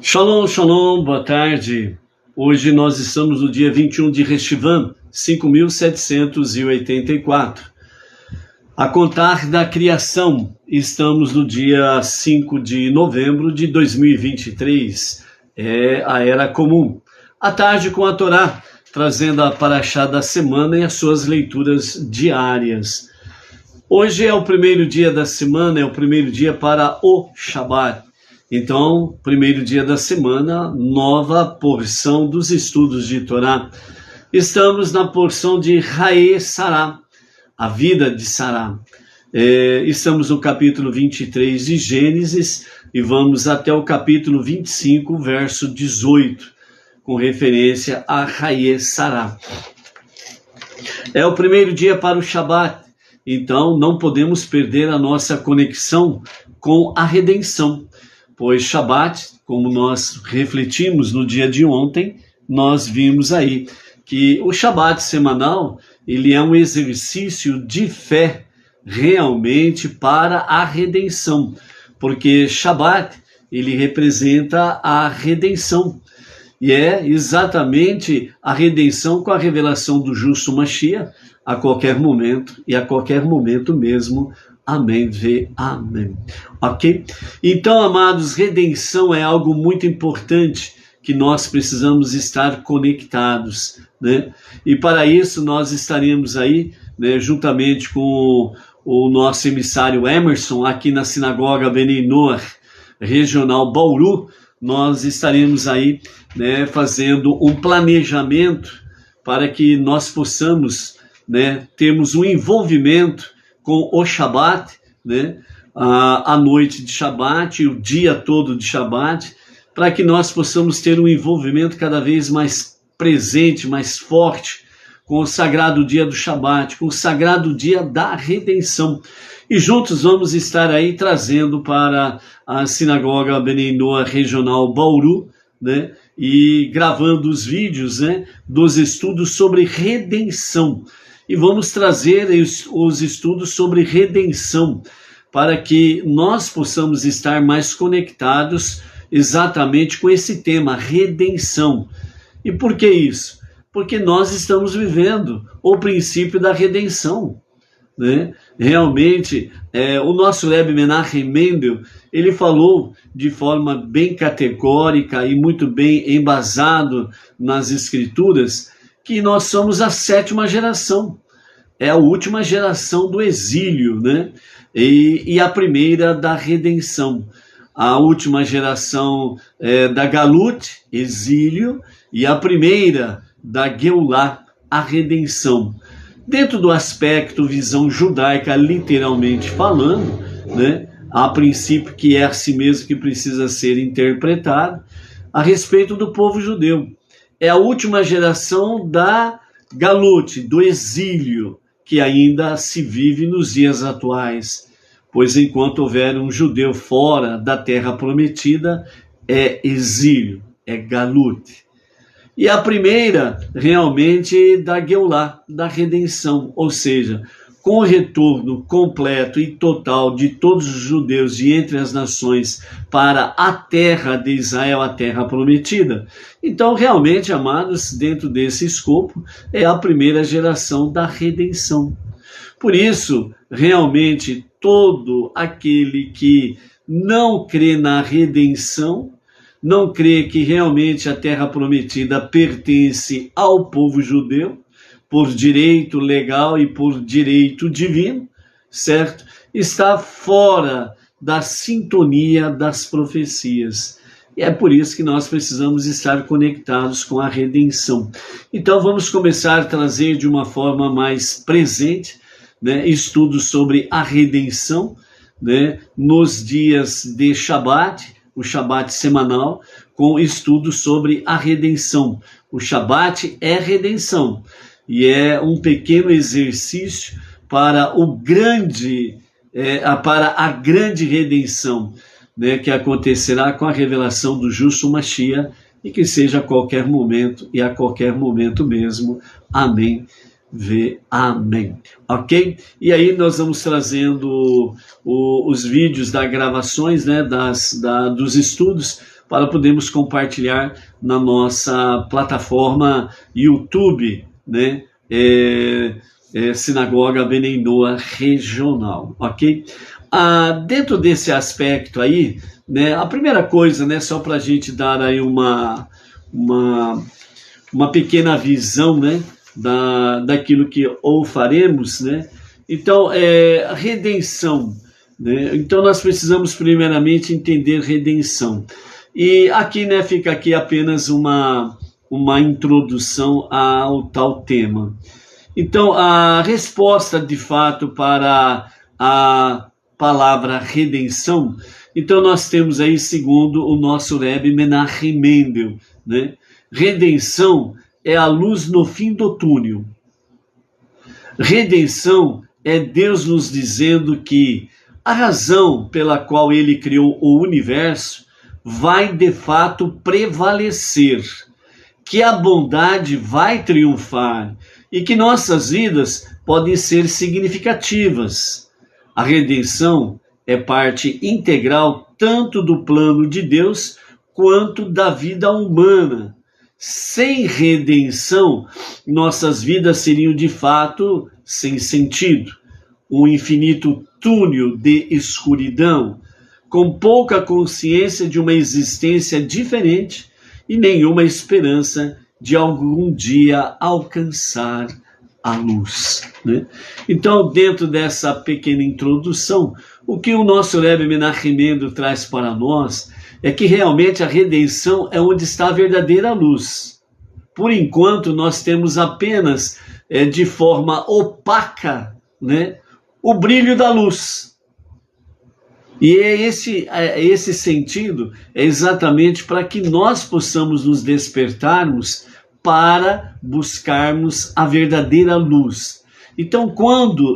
Shalom, shalom, boa tarde. Hoje nós estamos no dia 21 de Reshvan, 5.784. A contar da criação, estamos no dia 5 de novembro de 2023, é a Era Comum. À tarde com a Torá, trazendo a Parashá da semana e as suas leituras diárias. Hoje é o primeiro dia da semana, é o primeiro dia para o Shabat. Então, primeiro dia da semana, nova porção dos estudos de Torá. Estamos na porção de Haye Sará, a vida de Sará. Estamos no capítulo 23 de Gênesis e vamos até o capítulo 25, verso 18, com referência a Haye Sará. É o primeiro dia para o Shabat, então não podemos perder a nossa conexão com a redenção. Pois Shabat, como nós refletimos no dia de ontem, nós vimos aí que o Shabat semanal, ele é um exercício de fé realmente para a redenção, porque Shabat, ele representa a redenção, e é exatamente a redenção com a revelação do justo Mashiach a qualquer momento, e a qualquer momento mesmo. Amém, vê, amém. Ok? Então, amados, redenção é algo muito importante que nós precisamos estar conectados, né? E para isso nós estaremos aí, né, juntamente com o nosso emissário Emerson, aqui na Sinagoga Bnei Noach, regional Bauru, nós estaremos aí, né, fazendo um planejamento para que nós possamos, né, termos um envolvimento com o Shabat, né, a noite de Shabat, o dia todo de Shabat, para que nós possamos ter um envolvimento cada vez mais presente, mais forte, com o sagrado dia do Shabat, com o sagrado dia da redenção. E juntos vamos estar aí trazendo para a Sinagoga Bnei Noach Regional Bauru, né, e gravando os vídeos, né, dos estudos sobre redenção. E vamos trazer os estudos sobre redenção, para que nós possamos estar mais conectados exatamente com esse tema, redenção. E por que isso? Porque nós estamos vivendo o princípio da redenção, né? Realmente, o nosso Rebbe Menachem Mendel, ele falou de forma bem categórica e muito bem embasado nas escrituras, que nós somos a 7ª geração, é a última geração do exílio, né? E a primeira da redenção. A última geração da Galut, exílio, e a primeira da Geulah, a redenção. Dentro do aspecto visão judaica, literalmente falando, né? A princípio que é assim mesmo que precisa ser interpretado, a respeito do povo judeu. É a última geração da Galut, do exílio, que ainda se vive nos dias atuais, pois enquanto houver um judeu fora da terra prometida, é exílio, é Galut. E a primeira, realmente, da Geulah, da redenção, ou seja, com o retorno completo e total de todos os judeus de entre as nações para a terra de Israel, a terra prometida. Então, realmente, amados, dentro desse escopo, é a primeira geração da redenção. Por isso, realmente, todo aquele que não crê na redenção, não crê que realmente a terra prometida pertence ao povo judeu, por direito legal e por direito divino, certo? Está fora da sintonia das profecias. E é por isso que nós precisamos estar conectados com a redenção. Então vamos começar a trazer de uma forma mais presente, né, estudos sobre a redenção, né, nos dias de Shabat, o Shabat semanal, com estudos sobre a redenção. O Shabat é redenção. E é um pequeno exercício para para a grande redenção, né, que acontecerá com a revelação do justo Mashiach, e que seja a qualquer momento e a qualquer momento mesmo. Amém. vê. Amém. Ok? E aí nós vamos trazendo os vídeos das gravações, né, dos estudos, para podermos compartilhar na nossa plataforma YouTube, né, Sinagoga Bnei Noach Regional, ok? Dentro desse aspecto aí, né, a primeira coisa, né, só para a gente dar aí uma pequena visão, né, daquilo que ou faremos, né? Então, a redenção, né? Então nós precisamos primeiramente entender redenção. E aqui, né, fica aqui apenas uma introdução ao tal tema. Então, a resposta de fato para a palavra redenção, então nós temos aí, segundo o nosso Rebbe Menachem Mendel, né? Redenção é a luz no fim do túnel. Redenção é Deus nos dizendo que a razão pela qual ele criou o universo vai de fato prevalecer, que a bondade vai triunfar e que nossas vidas podem ser significativas. A redenção é parte integral tanto do plano de Deus quanto da vida humana. Sem redenção, nossas vidas seriam de fato sem sentido, um infinito túnel de escuridão, com pouca consciência de uma existência diferente e nenhuma esperança de algum dia alcançar a luz, né? Então, dentro dessa pequena introdução, o que o nosso Rebbe Menachem Mendel traz para nós é que realmente a redenção é onde está a verdadeira luz. Por enquanto, nós temos apenas, de forma opaca, né, o brilho da luz. E esse sentido é exatamente para que nós possamos nos despertarmos para buscarmos a verdadeira luz. Então,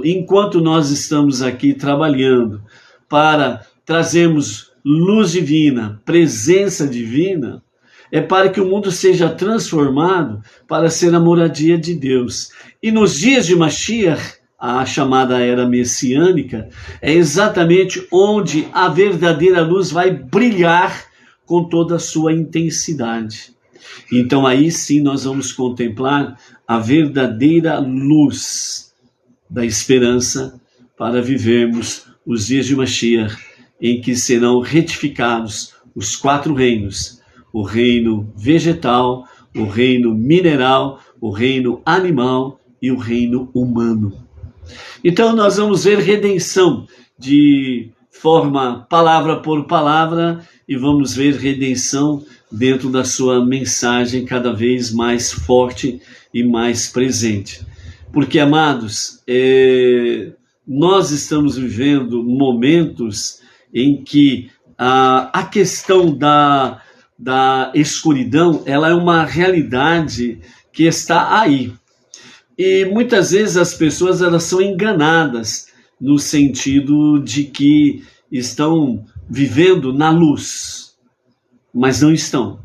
enquanto nós estamos aqui trabalhando para trazermos luz divina, presença divina, é para que o mundo seja transformado para ser a moradia de Deus. E nos dias de Mashiach, a chamada era messiânica, é exatamente onde a verdadeira luz vai brilhar com toda a sua intensidade. Então aí sim nós vamos contemplar a verdadeira luz da esperança para vivermos os dias de Mashiach, em que serão retificados os 4 reinos: o reino vegetal, o reino mineral, o reino animal e o reino humano. Então nós vamos ver redenção de forma palavra por palavra e vamos ver redenção dentro da sua mensagem cada vez mais forte e mais presente. Porque, amados, nós estamos vivendo momentos em que a questão da escuridão, ela é uma realidade que está aí. E muitas vezes as pessoas elas são enganadas no sentido de que estão vivendo na luz, mas não estão.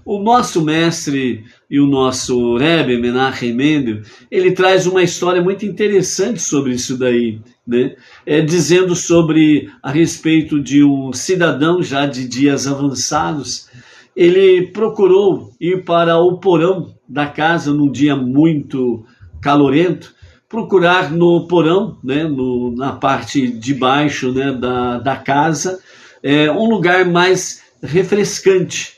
O nosso mestre e o nosso Rebbe Menachem Mendel, ele traz uma história muito interessante sobre isso daí, né? Dizendo a respeito de um cidadão já de dias avançados. Ele procurou ir para o porão da casa num dia muito calorento, procurar no porão, né, na parte de baixo, né, da casa, um lugar mais refrescante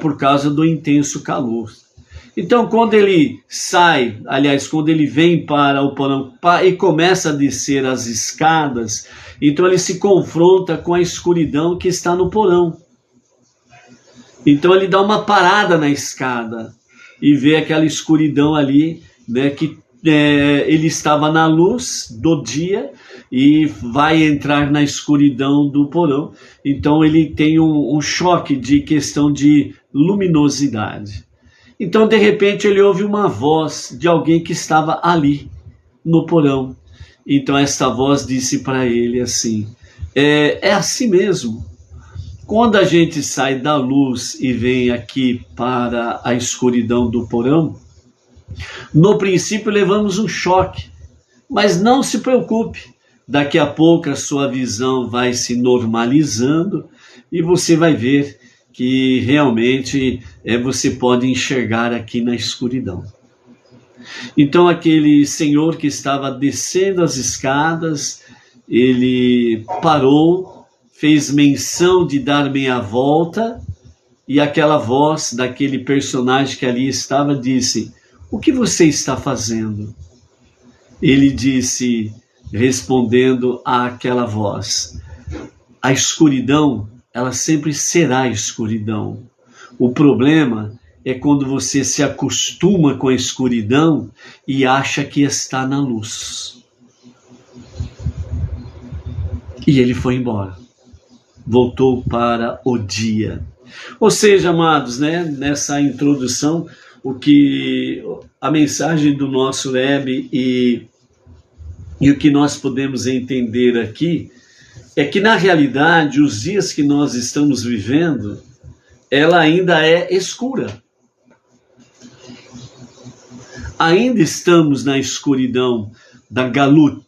por causa do intenso calor. Então, quando ele sai, aliás, quando ele vem para o porão e começa a descer as escadas, então ele se confronta com a escuridão que está no porão. Então ele dá uma parada na escada e vê aquela escuridão ali, né, que ele estava na luz do dia e vai entrar na escuridão do porão. Então ele tem um choque de questão de luminosidade. Então de repente ele ouve uma voz de alguém que estava ali no porão. Então esta voz disse para ele assim: é assim mesmo. Quando a gente sai da luz e vem aqui para a escuridão do porão, No princípio levamos um choque, mas não se preocupe. Daqui a pouco a sua visão vai se normalizando e você vai ver que realmente você pode enxergar aqui na escuridão. Então aquele senhor que estava descendo as escadas, ele parou, fez menção de dar meia volta, e aquela voz daquele personagem que ali estava disse: "O que você está fazendo?" Ele disse, respondendo àquela voz: "A escuridão, ela sempre será escuridão. O problema é quando você se acostuma com a escuridão e acha que está na luz." E ele foi embora. Voltou para o dia. Ou seja, amados, nessa introdução, a mensagem do nosso Rebbe e o que nós podemos entender aqui é que, na realidade, os dias que nós estamos vivendo, ela ainda é escura. Ainda estamos na escuridão da Galut,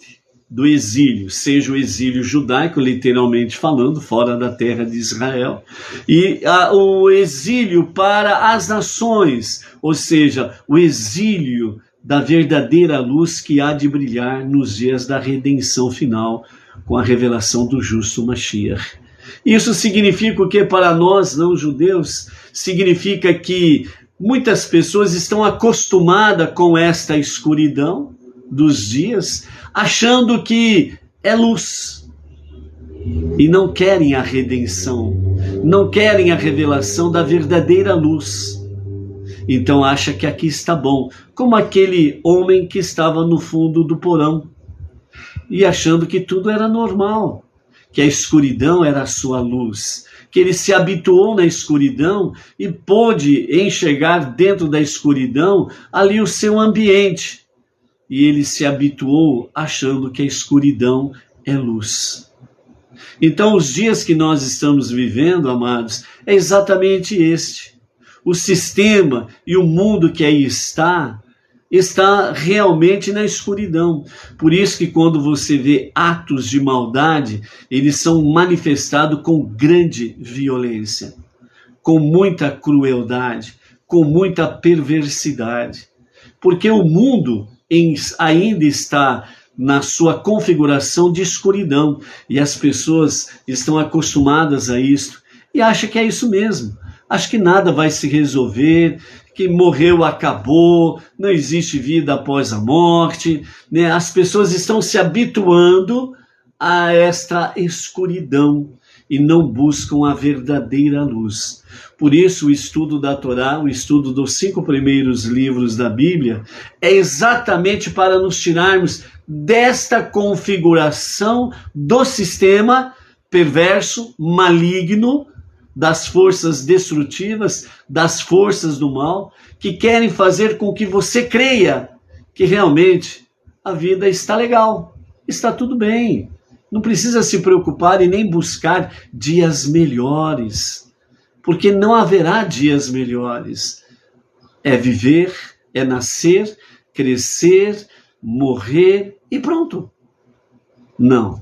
do exílio, seja o exílio judaico, literalmente falando, fora da terra de Israel, e o exílio para as nações, ou seja, o exílio da verdadeira luz que há de brilhar nos dias da redenção final, com a revelação do justo Mashiach. Isso significa o que para nós, não judeus? Significa que muitas pessoas estão acostumadas com esta escuridão dos dias, achando que é luz, e não querem a redenção, não querem a revelação da verdadeira luz. Então acha que aqui está bom, como aquele homem que estava no fundo do porão, e achando que tudo era normal, que a escuridão era a sua luz, que ele se habituou na escuridão e pôde enxergar dentro da escuridão ali o seu ambiente. E ele se habituou achando que a escuridão é luz. Então, os dias que nós estamos vivendo, amados, é exatamente este. O sistema e o mundo que aí está realmente na escuridão. Por isso que quando você vê atos de maldade, eles são manifestados com grande violência, com muita crueldade, com muita perversidade. Porque o mundo ainda está na sua configuração de escuridão, e as pessoas estão acostumadas a isso e acham que é isso mesmo. Acho que nada vai se resolver, que morreu, acabou, não existe vida após a morte, As pessoas estão se habituando a esta escuridão e não buscam a verdadeira luz. Por isso, o estudo da Torá, o estudo dos 5 primeiros livros da Bíblia, é exatamente para nos tirarmos desta configuração do sistema perverso, maligno, das forças destrutivas, das forças do mal, que querem fazer com que você creia que realmente a vida está legal, está tudo bem. Não precisa se preocupar e nem buscar dias melhores, porque não haverá dias melhores. É viver, é nascer, crescer, morrer e pronto. Não.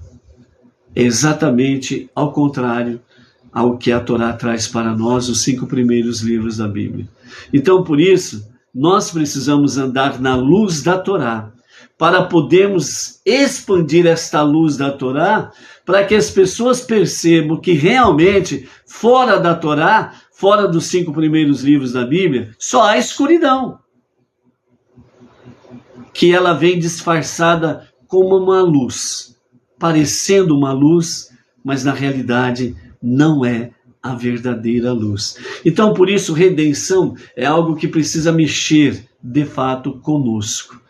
É exatamente ao contrário ao que a Torá traz para nós, os 5 primeiros livros da Bíblia. Então, por isso, nós precisamos andar na luz da Torá, para podermos expandir esta luz da Torá, para que as pessoas percebam que realmente, fora da Torá, fora dos 5 primeiros livros da Bíblia, só há escuridão. Que ela vem disfarçada como uma luz, parecendo uma luz, mas na realidade não é a verdadeira luz. Então, por isso, redenção é algo que precisa mexer, de fato, conosco.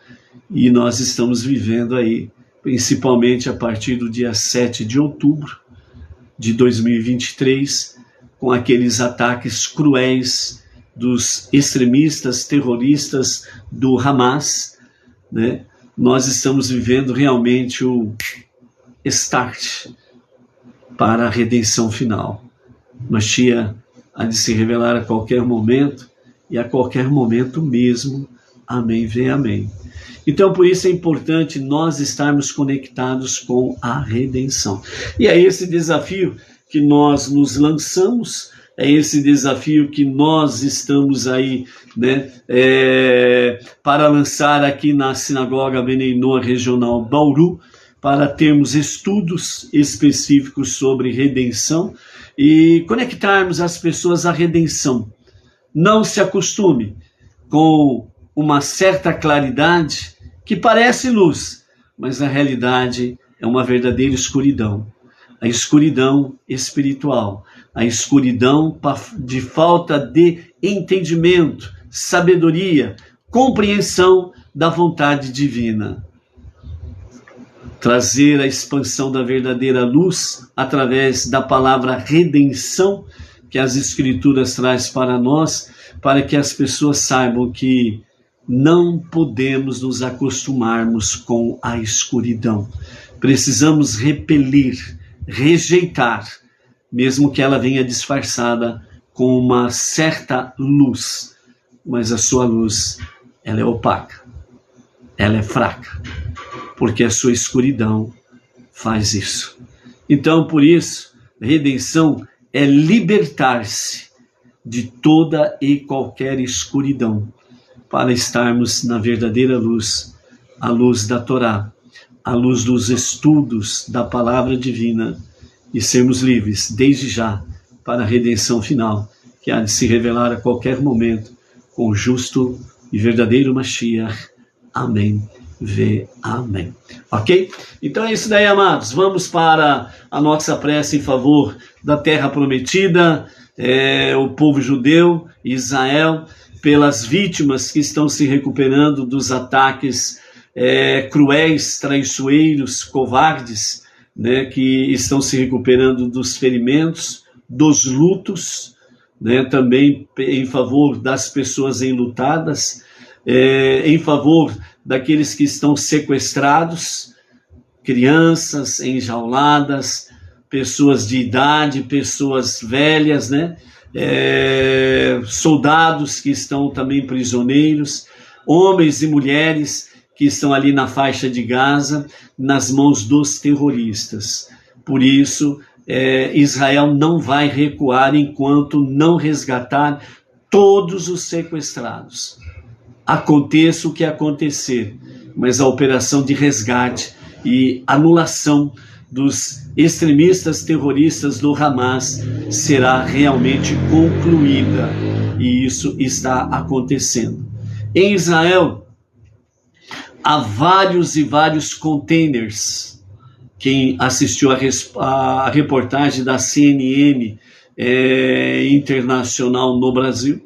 E nós estamos vivendo aí, principalmente a partir do dia 7 de outubro de 2023, com aqueles ataques cruéis dos extremistas, terroristas do Hamas, Nós estamos vivendo realmente o start para a redenção final. Mashiach há de se revelar a qualquer momento, e a qualquer momento mesmo amém, vem amém. Então, por isso é importante nós estarmos conectados com a redenção. E é esse desafio que nós nos lançamos, é esse desafio que nós estamos aí, né, para lançar aqui na Sinagoga Benei-Noa Regional Bauru, para termos estudos específicos sobre redenção e conectarmos as pessoas à redenção. Não se acostume com uma certa claridade que parece luz, mas na realidade é uma verdadeira escuridão. A escuridão espiritual, a escuridão de falta de entendimento, sabedoria, compreensão da vontade divina. Trazer a expansão da verdadeira luz através da palavra redenção que as Escrituras traz para nós, para que as pessoas saibam que não podemos nos acostumarmos com a escuridão. Precisamos repelir, rejeitar, mesmo que ela venha disfarçada com uma certa luz, mas a sua luz, ela é opaca, ela é fraca, porque a sua escuridão faz isso. Então, por isso, redenção é libertar-se de toda e qualquer escuridão, para estarmos na verdadeira luz, a luz da Torá, a luz dos estudos da palavra divina, e sermos livres, desde já, para a redenção final, que há de se revelar a qualquer momento, com o justo e verdadeiro Mashiach. Amém. Vê, amém. Ok? Então é isso daí, amados. Vamos para a nossa prece em favor da terra prometida, o povo judeu, Israel, pelas vítimas que estão se recuperando dos ataques cruéis, traiçoeiros, covardes, né, que estão se recuperando dos ferimentos, dos lutos, né, também em favor das pessoas enlutadas, em favor daqueles que estão sequestrados, crianças enjauladas, pessoas de idade, pessoas velhas, né? Soldados que estão também prisioneiros, homens e mulheres que estão ali na faixa de Gaza, nas mãos dos terroristas. Por isso, Israel não vai recuar enquanto não resgatar todos os sequestrados. Aconteça o que acontecer, mas a operação de resgate e anulação dos extremistas terroristas do Hamas será realmente concluída, e isso está acontecendo. Em Israel, há vários e vários containers. Quem assistiu a reportagem da CNN internacional no Brasil,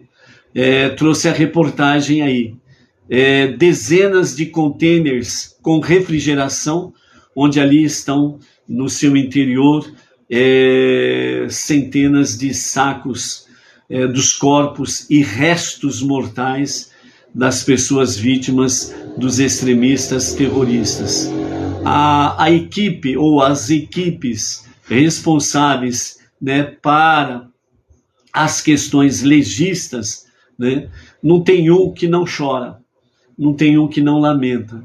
trouxe a reportagem aí. Dezenas de containers com refrigeração, onde ali estão no seu interior centenas de sacos dos corpos e restos mortais das pessoas vítimas dos extremistas terroristas. A equipe ou as equipes responsáveis, né, para as questões legistas, né, não tem um que não chora, não tem um que não lamenta,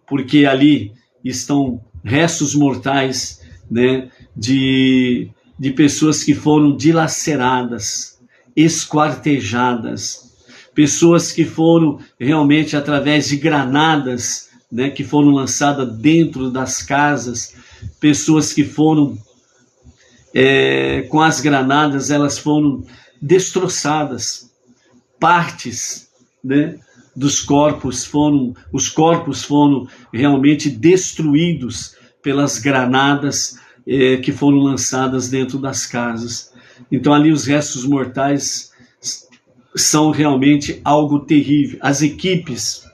porque ali estão restos mortais, né, de pessoas que foram dilaceradas, esquartejadas, pessoas que foram realmente através de granadas, né, que foram lançadas dentro das casas, pessoas que foram com as granadas, elas foram destroçadas, partes, né, dos corpos os corpos foram realmente destruídos pelas granadas que foram lançadas dentro das casas. Então ali os restos mortais são realmente algo terrível. As equipes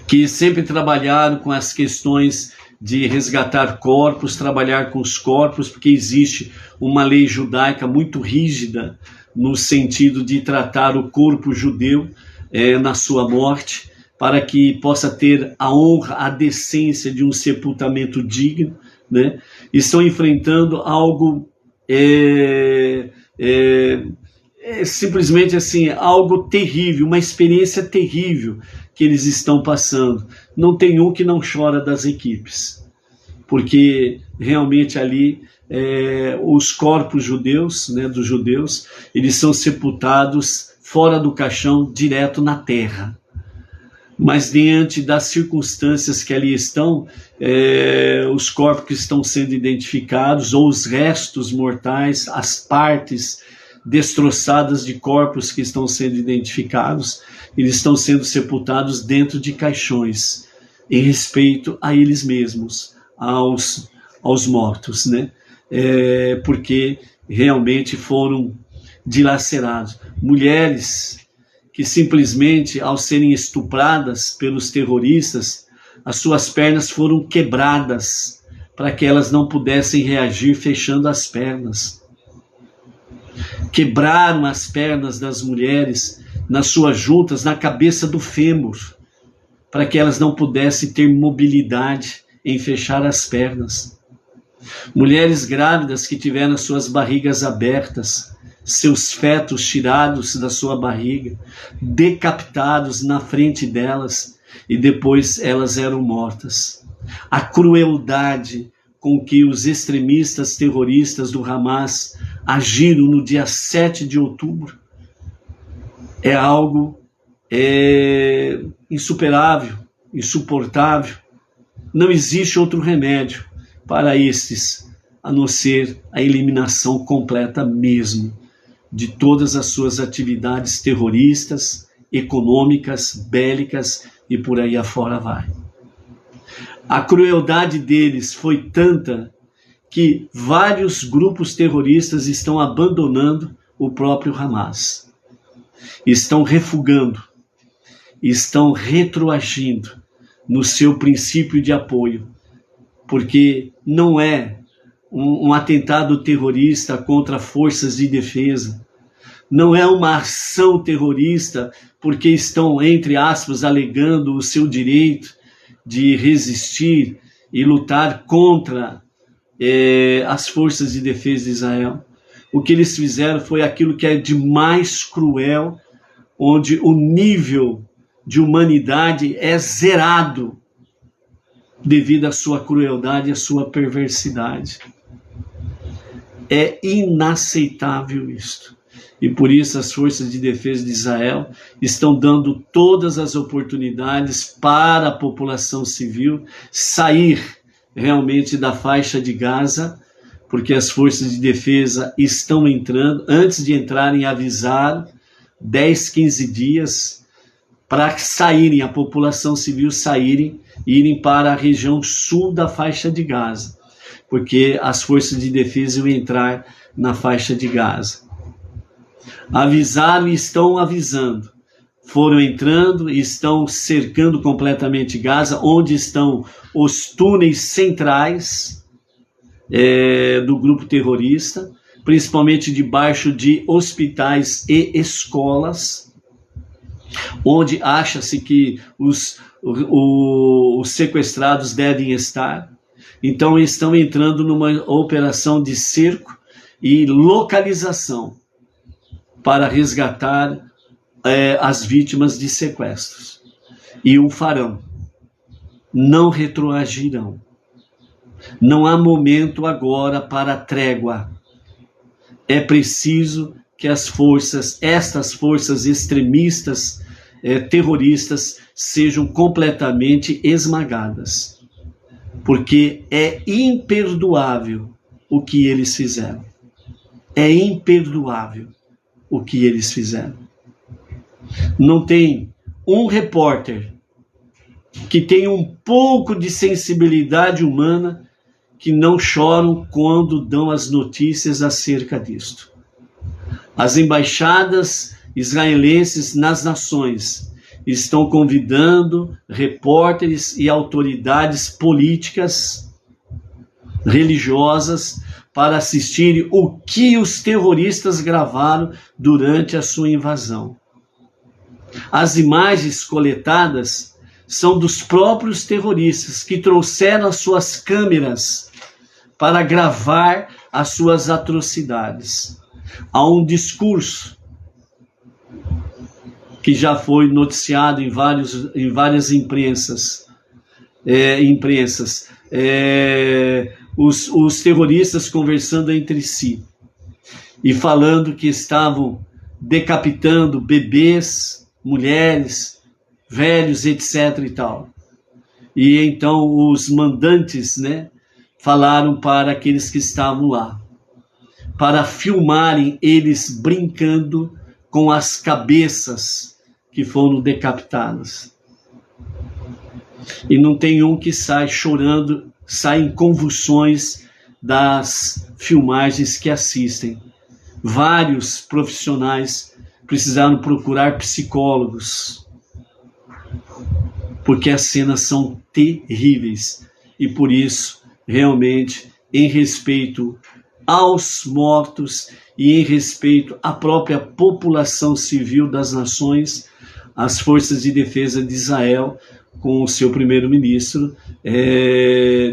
que sempre trabalharam com as questões de resgatar corpos, trabalhar com os corpos, porque existe uma lei judaica muito rígida no sentido de tratar o corpo judeu na sua morte, para que possa ter a honra, a decência de um sepultamento digno, né? Estão enfrentando algo é simplesmente assim, algo terrível, uma experiência terrível que eles estão passando. Não tem um que não chora das equipes, porque realmente ali os corpos judeus, né, dos judeus, eles são sepultados fora do caixão, direto na terra. Mas diante das circunstâncias que ali estão, os corpos que estão sendo identificados, ou os restos mortais, as partes destroçadas de corpos que estão sendo identificados, eles estão sendo sepultados dentro de caixões, em respeito a eles mesmos, aos mortos, né? Porque realmente foram dilacerados. Mulheres que simplesmente, ao serem estupradas pelos terroristas, as suas pernas foram quebradas para que elas não pudessem reagir fechando as pernas. Quebraram as pernas das mulheres nas suas juntas, na cabeça do fêmur, para que elas não pudessem ter mobilidade em fechar as pernas. Mulheres grávidas que tiveram suas barrigas abertas, seus fetos tirados da sua barriga, decapitados na frente delas, e depois elas eram mortas. A crueldade com que os extremistas terroristas do Hamas agiram no dia 7 de outubro é algo insuperável, insuportável. Não existe outro remédio para estes, a não ser a eliminação completa mesmo de todas as suas atividades terroristas, econômicas, bélicas e por aí afora vai. A crueldade deles foi tanta que vários grupos terroristas estão abandonando o próprio Hamas. Estão refugando, estão retroagindo no seu princípio de apoio, porque não é um atentado terrorista contra forças de defesa, não é uma ação terrorista porque estão, entre aspas, alegando o seu direito de resistir e lutar contra as forças de defesa de Israel. O que eles fizeram foi aquilo que é de mais cruel, onde o nível de humanidade é zerado devido à sua crueldade e à sua perversidade. É inaceitável isto. E por isso as forças de defesa de Israel estão dando todas as oportunidades para a população civil sair realmente da faixa de Gaza, porque as forças de defesa estão entrando, antes de entrarem, avisaram 10, 15 dias para saírem, a população civil saírem e irem para a região sul da faixa de Gaza, porque as forças de defesa iam entrar na faixa de Gaza. Avisaram e estão avisando. Foram entrando e estão cercando completamente Gaza, onde estão os túneis centrais do grupo terrorista, principalmente debaixo de hospitais e escolas, onde acha-se que os sequestrados devem estar. Então estão entrando numa operação de cerco e localização para resgatar as vítimas de sequestros. E o farão. Não retroagirão. Não há momento agora para trégua. É preciso que estas forças extremistas, terroristas, sejam completamente esmagadas. Porque é imperdoável o que eles fizeram. É imperdoável o que eles fizeram. Não tem um repórter que tenha um pouco de sensibilidade humana que não choram quando dão as notícias acerca disto. As embaixadas israelenses nas nações estão convidando repórteres e autoridades políticas, religiosas, para assistirem o que os terroristas gravaram durante a sua invasão. As imagens coletadas são dos próprios terroristas que trouxeram as suas câmeras para gravar as suas atrocidades. Há um discurso que já foi noticiado em várias imprensas, os terroristas conversando entre si e falando que estavam decapitando bebês, mulheres, velhos, etc. e tal. E então os mandantes, né, falaram para aqueles que estavam lá, para filmarem eles brincando com as cabeças que foram decapitadas. E não tem um que sai chorando, sai em convulsões das filmagens que assistem. Vários profissionais precisaram procurar psicólogos, porque as cenas são terríveis. E por isso, realmente, em respeito aos mortos e em respeito à própria população civil das nações, as forças de defesa de Israel, com o seu primeiro-ministro,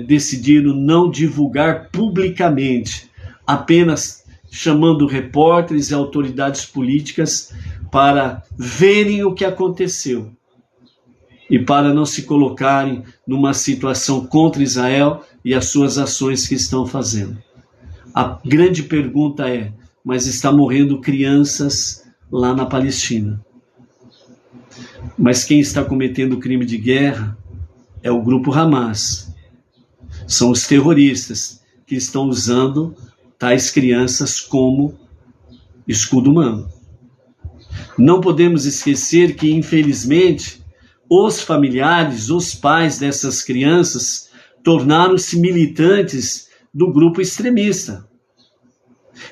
decidiram não divulgar publicamente, apenas chamando repórteres e autoridades políticas para verem o que aconteceu e para não se colocarem numa situação contra Israel e as suas ações que estão fazendo. A grande pergunta é, mas está morrendo crianças lá na Palestina. Mas quem está cometendo crime de guerra é o grupo Hamas. São os terroristas que estão usando tais crianças como escudo humano. Não podemos esquecer que, infelizmente, os familiares, os pais dessas crianças tornaram-se militantes do grupo extremista.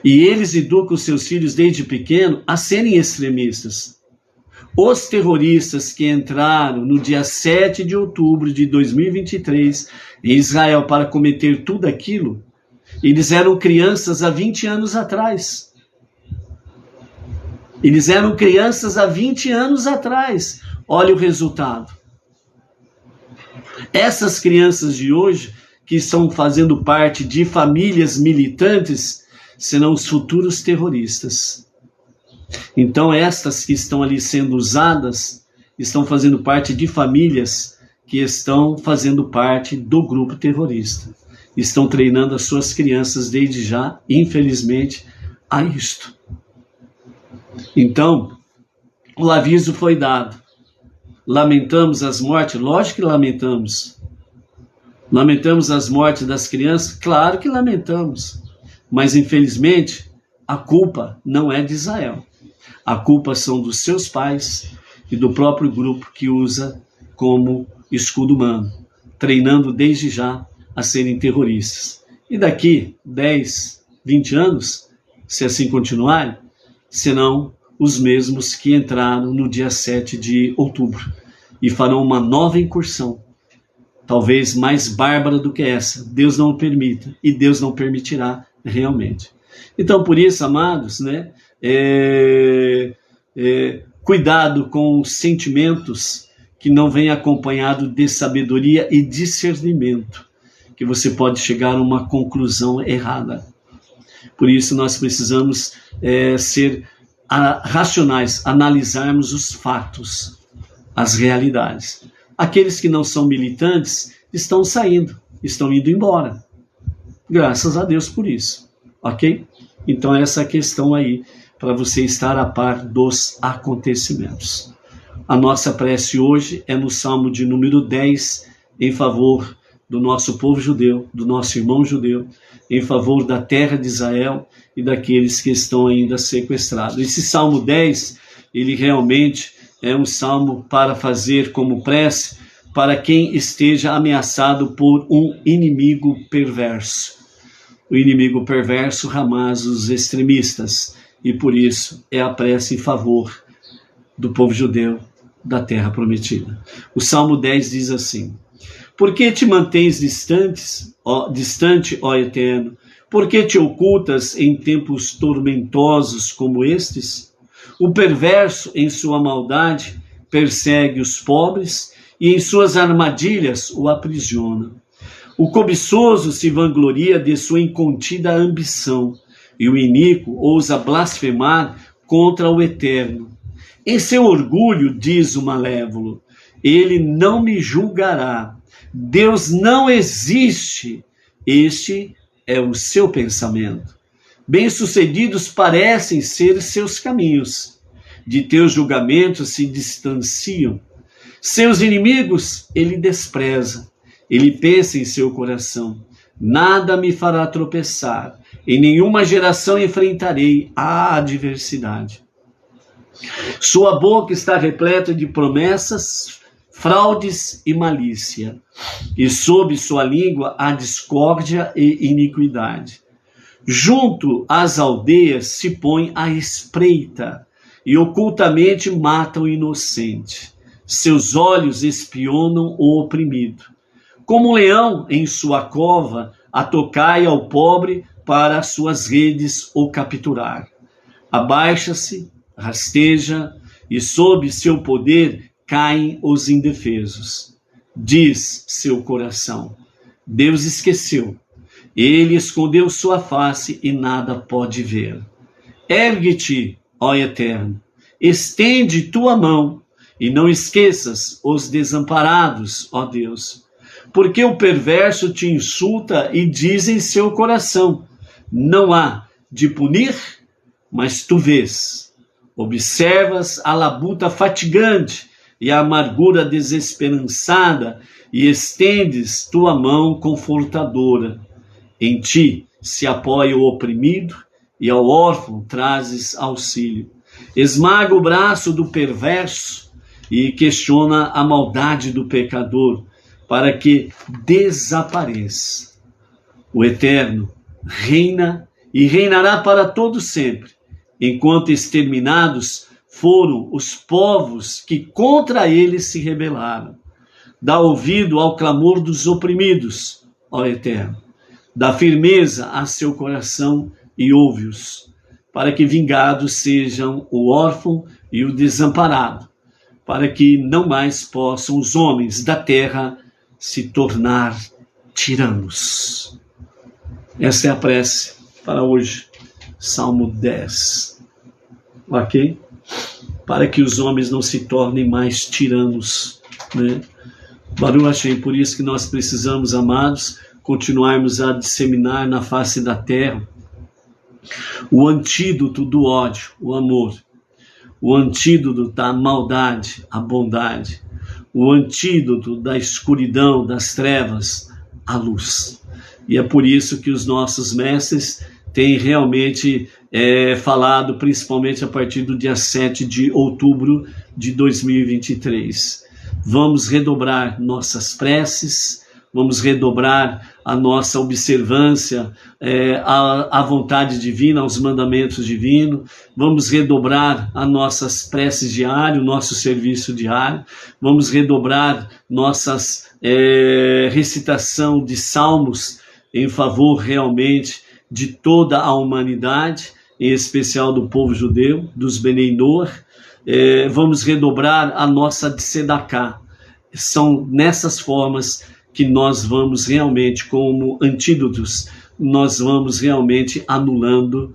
E eles educam seus filhos desde pequeno a serem extremistas. Os terroristas que entraram no dia 7 de outubro de 2023 em Israel para cometer tudo aquilo, eles eram crianças há 20 anos atrás. Eles eram crianças há 20 anos atrás. Olha o resultado. Essas crianças de hoje, que estão fazendo parte de famílias militantes, serão os futuros terroristas. Então, estas que estão ali sendo usadas, estão fazendo parte de famílias que estão fazendo parte do grupo terrorista. Estão treinando as suas crianças desde já, infelizmente, a isto. Então, o aviso foi dado. Lamentamos as mortes? Lógico que lamentamos. Lamentamos as mortes das crianças? Claro que lamentamos. Mas, infelizmente, a culpa não é de Israel. A culpa são dos seus pais e do próprio grupo que usa como escudo humano, treinando desde já a serem terroristas. E daqui 10, 20 anos, se assim continuarem, serão os mesmos que entraram no dia 7 de outubro e farão uma nova incursão, talvez mais bárbara do que essa. Deus não o permita e Deus não permitirá realmente. Então, por isso, amados, né, cuidado com os sentimentos que não vêm acompanhado de sabedoria e discernimento, que você pode chegar a uma conclusão errada. Por isso, nós precisamos ser racionais, analisarmos os fatos, as realidades. Aqueles que não são militantes estão saindo, estão indo embora. Graças a Deus por isso, ok? Então essa questão aí, para você estar a par dos acontecimentos. A nossa prece hoje é no Salmo de número 10, em favor do nosso povo judeu, do nosso irmão judeu, em favor da terra de Israel e daqueles que estão ainda sequestrados. Esse Salmo 10, ele realmente é um salmo para fazer como prece para quem esteja ameaçado por um inimigo perverso. O inimigo perverso, Hamas, os extremistas, e por isso é a prece em favor do povo judeu da terra prometida. O Salmo 10 diz assim: Por que te mantens distante, ó Eterno? Por que te ocultas em tempos tormentosos como estes? O perverso, em sua maldade, persegue os pobres e em suas armadilhas o aprisiona. O cobiçoso se vangloria de sua incontida ambição, e o iníquo ousa blasfemar contra o Eterno. Em seu orgulho, diz o malévolo, ele não me julgará. Deus não existe. Este é o seu pensamento. Bem-sucedidos parecem ser seus caminhos. De teus julgamentos se distanciam. Seus inimigos ele despreza. Ele pensa em seu coração: nada me fará tropeçar. Em nenhuma geração enfrentarei a adversidade. Sua boca está repleta de promessas, fraudes e malícia. E sob sua língua há discórdia e iniquidade. Junto às aldeias se põe à espreita e ocultamente mata o inocente. Seus olhos espionam o oprimido. Como um leão em sua cova, atocai ao pobre para as suas redes o capturar. Abaixa-se, rasteja, e sob seu poder caem os indefesos. Diz seu coração: Deus esqueceu. Ele escondeu sua face e nada pode ver. Ergue-te, ó Eterno, estende tua mão e não esqueças os desamparados, ó Deus. Porque o perverso te insulta e diz em seu coração: não há de punir, mas tu vês. Observas a labuta fatigante e a amargura desesperançada e estendes tua mão confortadora. Em ti se apoia o oprimido e ao órfão trazes auxílio. Esmaga o braço do perverso e questiona a maldade do pecador, para que desapareça. O Eterno reina e reinará para todo sempre, enquanto exterminados foram os povos que contra ele se rebelaram. Dá ouvido ao clamor dos oprimidos, ó Eterno. Dá firmeza a seu coração e ouve-os, para que vingados sejam o órfão e o desamparado, para que não mais possam os homens da terra se tornar tiranos. Essa é a prece para hoje, Salmo 10. Ok? Para que os homens não se tornem mais tiranos, né? Baruch Hashem, por isso que nós precisamos, amados, continuarmos a disseminar na face da terra o antídoto do ódio, o amor, o antídoto da maldade, a bondade, o antídoto da escuridão, das trevas, a luz. E é por isso que os nossos mestres têm realmente falado, principalmente a partir do dia 7 de outubro de 2023. Vamos redobrar nossas preces, vamos redobrar a nossa observância à vontade divina, aos mandamentos divinos, vamos redobrar as nossas preces diárias, o nosso serviço diário, vamos redobrar nossas recitação de salmos em favor realmente de toda a humanidade, em especial do povo judeu, dos Benei Noach. Vamos redobrar a nossa tzedakah. São nessas formas que nós vamos realmente, como antídotos, nós vamos realmente anulando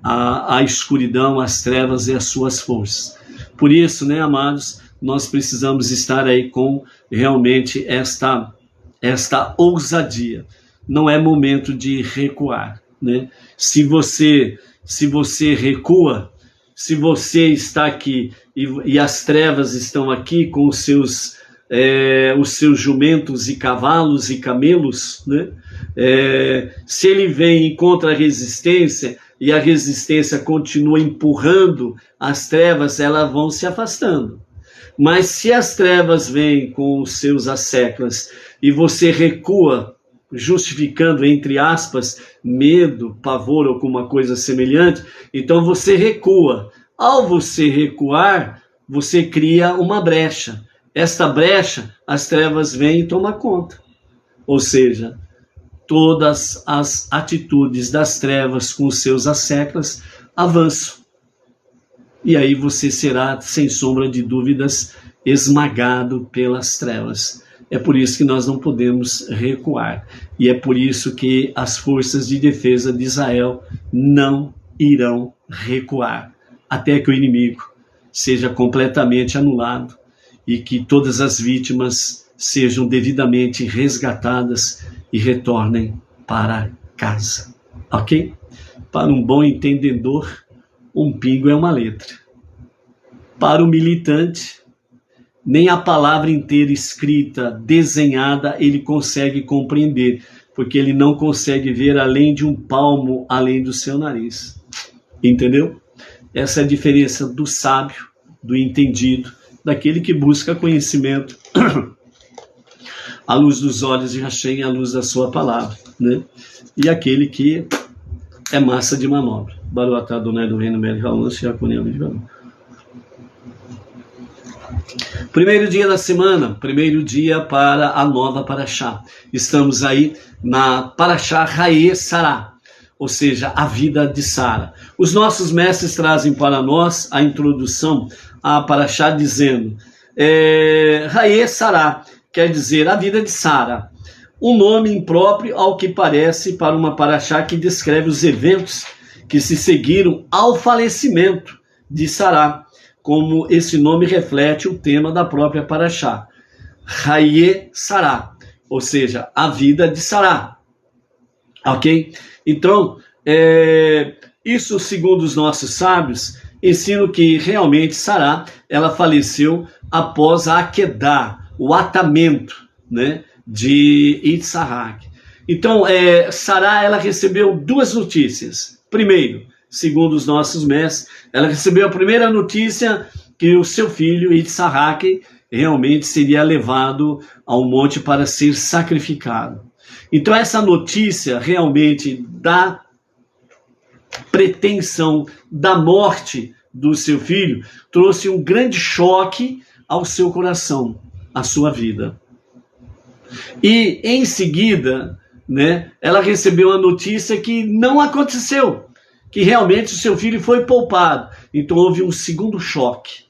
a escuridão, as trevas e as suas forças. Por isso, né, amados, nós precisamos estar aí com realmente esta ousadia. Não é momento de recuar, né? Se você recua, se você está aqui e as trevas estão aqui com os seus jumentos e cavalos e camelos, né? Se ele vem e encontra a resistência e a resistência continua empurrando as trevas, elas vão se afastando. Mas se as trevas vêm com os seus asseclas e você recua, justificando, entre aspas, medo, pavor ou alguma coisa semelhante, então você recua. Ao você recuar, você cria uma brecha. Esta brecha, as trevas vêm e tomam conta. Ou seja, todas as atitudes das trevas com os seus asseclas avançam. E aí você será, sem sombra de dúvidas, esmagado pelas trevas. É por isso que nós não podemos recuar. E é por isso que as forças de defesa de Israel não irão recuar. até que o inimigo seja completamente anulado e que todas as vítimas sejam devidamente resgatadas e retornem para casa. Ok? Para um bom entendedor, um pingo é uma letra. Para o militante, nem a palavra inteira escrita, desenhada, ele consegue compreender, porque ele não consegue ver além de um palmo, além do seu nariz. Entendeu? Essa é a diferença do sábio, do entendido, daquele que busca conhecimento à luz dos olhos de Hashem, à luz da sua palavra, né? E aquele que é massa de manobra. Baruch Adonai do reino Melech Haolam, Shiakonim Amid. Primeiro dia da semana, primeiro dia para a nova Parashá. Estamos aí na Parashá Haye Sará, ou seja, a vida de Sara. Os nossos mestres trazem para nós a introdução à Parashá dizendo Haye Sará, quer dizer a vida de Sara. Um nome impróprio ao que parece para uma Parashá que descreve os eventos que se seguiram ao falecimento de Sará, como esse nome reflete o tema da própria Parashá, Haye Sará, ou seja, a vida de Sará. Ok? Então, isso, segundo os nossos sábios, ensina que realmente Sará, ela faleceu após a Akedah, o atamento, né, de Yitzhak. Então, Sará, ela recebeu duas notícias. Primeiro, segundo os nossos mestres, ela recebeu a primeira notícia que o seu filho, Yitzhak, realmente seria levado ao monte para ser sacrificado. Então, essa notícia realmente da pretensão da morte do seu filho trouxe um grande choque ao seu coração, à sua vida. E, em seguida, né, ela recebeu a notícia que não aconteceu, que realmente o seu filho foi poupado. Então houve um segundo choque.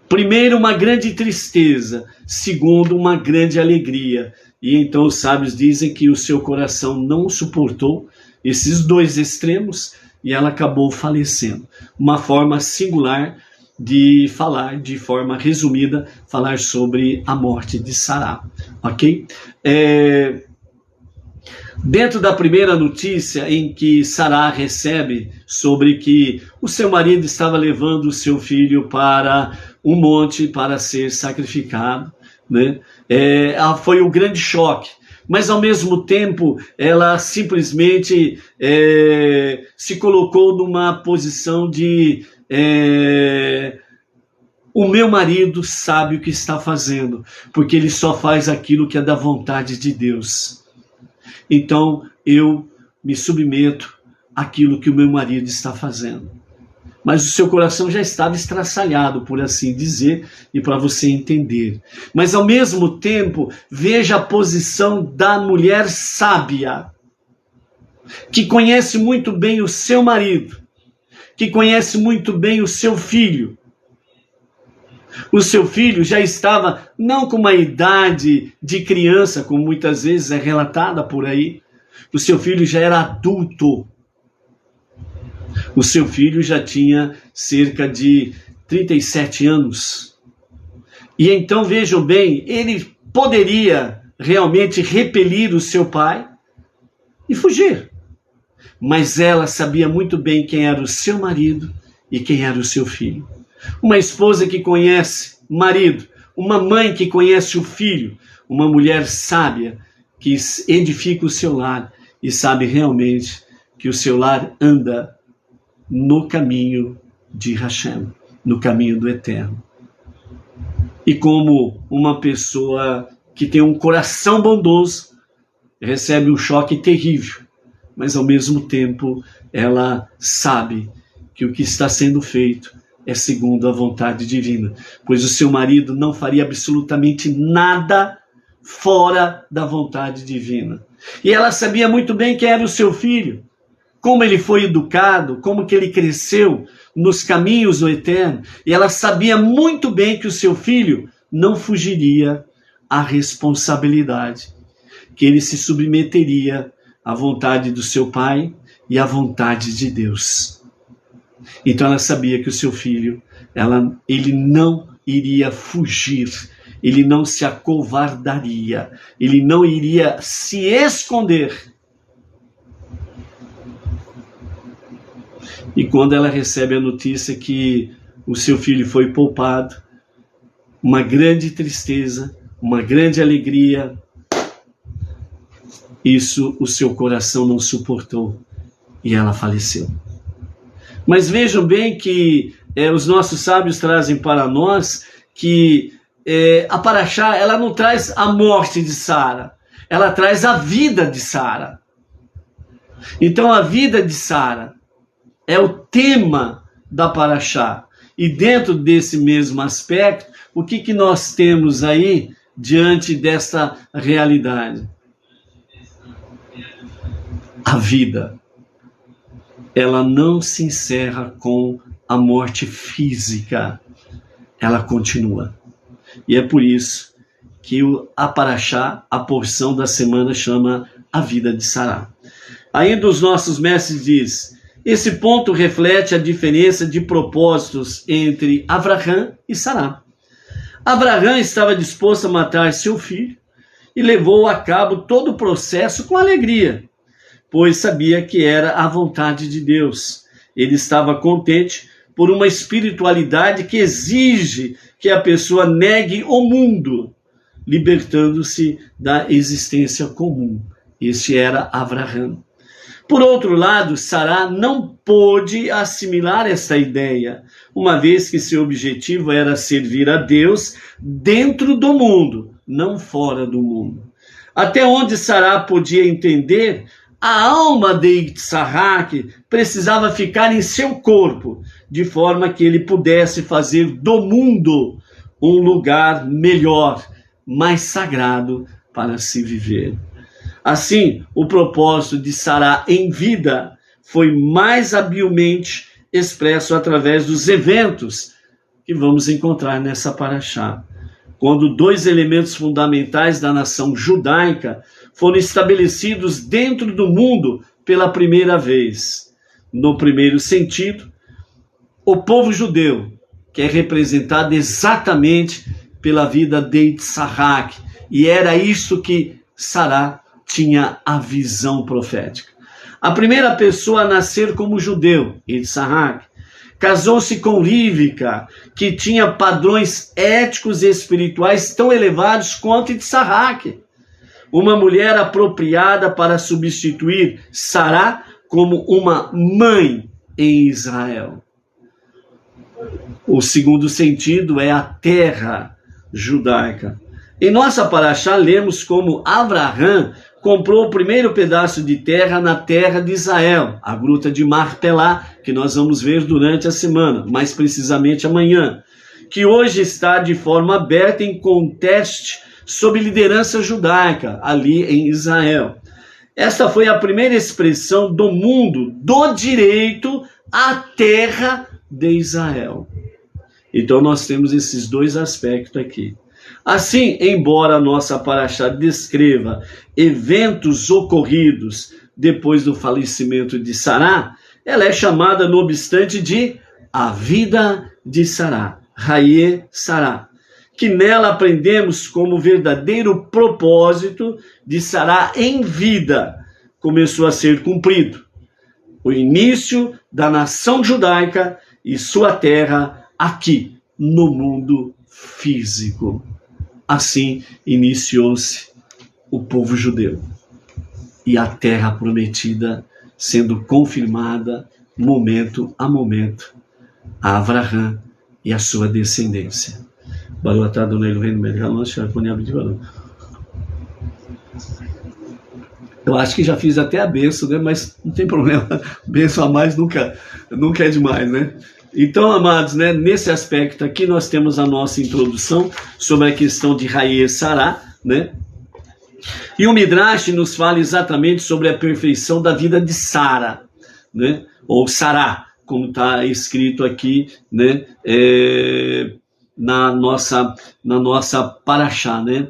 Primeiro, uma grande tristeza. Segundo, uma grande alegria. E então os sábios dizem que o seu coração não suportou esses dois extremos e ela acabou falecendo. Uma forma singular de falar, de forma resumida, falar sobre a morte de Sará. Ok? Dentro da primeira notícia em que Sará recebe sobre que o seu marido estava levando o seu filho para um monte para ser sacrificado, né? Foi um grande choque. Mas, ao mesmo tempo, ela simplesmente se colocou numa posição de o meu marido sabe o que está fazendo, porque ele só faz aquilo que é da vontade de Deus. Então, eu me submeto àquilo que o meu marido está fazendo. Mas o seu coração já estava estraçalhado, por assim dizer, e para você entender. Mas, ao mesmo tempo, veja a posição da mulher sábia, que conhece muito bem o seu marido, que conhece muito bem o seu filho. O seu filho já estava, não com uma idade de criança, como muitas vezes é relatada por aí. O seu filho já era adulto. O seu filho já tinha cerca de 37 anos. E então, vejam bem, ele poderia realmente repelir o seu pai e fugir. Mas ela sabia muito bem quem era o seu marido e quem era o seu filho. Uma esposa que conhece o marido, uma mãe que conhece o filho, uma mulher sábia que edifica o seu lar e sabe realmente que o seu lar anda no caminho de Hashem, no caminho do Eterno. E como uma pessoa que tem um coração bondoso, recebe um choque terrível, mas ao mesmo tempo ela sabe que o que está sendo feito é segundo a vontade divina, pois o seu marido não faria absolutamente nada fora da vontade divina. E ela sabia muito bem quem era o seu filho, como ele foi educado, como que ele cresceu nos caminhos do Eterno, e ela sabia muito bem que o seu filho não fugiria à responsabilidade, que ele se submeteria à vontade do seu pai e à vontade de Deus. Então ela sabia que o seu filho, ele não iria fugir, ele não se acovardaria, ele não iria se esconder. E quando ela recebe a notícia que o seu filho foi poupado, uma grande tristeza, uma grande alegria, isso o seu coração não suportou e ela faleceu. Mas vejam bem que os nossos sábios trazem para nós que a Paraxá, ela não traz a morte de Sara, ela traz a vida de Sara. Então a vida de Sara é o tema da Paraxá. E dentro desse mesmo aspecto, o que nós temos aí diante dessa realidade? A vida, ela não se encerra com a morte física, ela continua. E é por isso que a Paraxá, a porção da semana, chama a vida de Sara. Ainda os nossos mestres dizem, esse ponto reflete a diferença de propósitos entre Abraham e Sara. Abraham estava disposto a matar seu filho e levou a cabo todo o processo com alegria, pois sabia que era a vontade de Deus. Ele estava contente por uma espiritualidade que exige que a pessoa negue o mundo, libertando-se da existência comum. Este era Abraham. Por outro lado, Sara não pôde assimilar essa ideia, uma vez que seu objetivo era servir a Deus dentro do mundo, não fora do mundo. Até onde Sara podia entender, a alma de Yitzhak precisava ficar em seu corpo, de forma que ele pudesse fazer do mundo um lugar melhor, mais sagrado para se viver. Assim, o propósito de Sara em vida foi mais habilmente expresso através dos eventos que vamos encontrar nessa Paraxá, quando dois elementos fundamentais da nação judaica foram estabelecidos dentro do mundo pela primeira vez. No primeiro sentido, o povo judeu, que é representado exatamente pela vida de Yitzhak, e era isso que Sara tinha a visão profética. A primeira pessoa a nascer como judeu, Yitzhak, casou-se com Rivka, que tinha padrões éticos e espirituais tão elevados quanto Yitzhak. Uma mulher apropriada para substituir Sara como uma mãe em Israel. O segundo sentido é a terra judaica. Em nossa Paraxá, lemos como Abraham comprou o primeiro pedaço de terra na terra de Israel, a gruta de Marpelá, que nós vamos ver durante a semana, mais precisamente amanhã, que hoje está de forma aberta em conteste sob liderança judaica, ali em Israel. Esta foi a primeira expressão do mundo do direito à terra de Israel. Então nós temos esses dois aspectos aqui. Assim, embora a nossa Paraxá descreva eventos ocorridos depois do falecimento de Sara, ela é chamada, não obstante, de a vida de Sara, Haye Sara, que nela aprendemos como verdadeiro propósito de Sara em vida começou a ser cumprido. O início da nação judaica e sua terra aqui, no mundo físico. Assim iniciou-se o povo judeu e a terra prometida sendo confirmada momento a momento a Abraham e a sua descendência. Eu acho que já fiz até a bênção, né? Mas não tem problema, bênção a mais nunca é demais, né? Então, amados, né, nesse aspecto aqui nós temos a nossa introdução sobre a questão de Haye Sara, né? E o Midrash nos fala exatamente sobre a perfeição da vida de Sara, né? Ou Sará, como está escrito aqui, né? Na nossa Paraxá, né?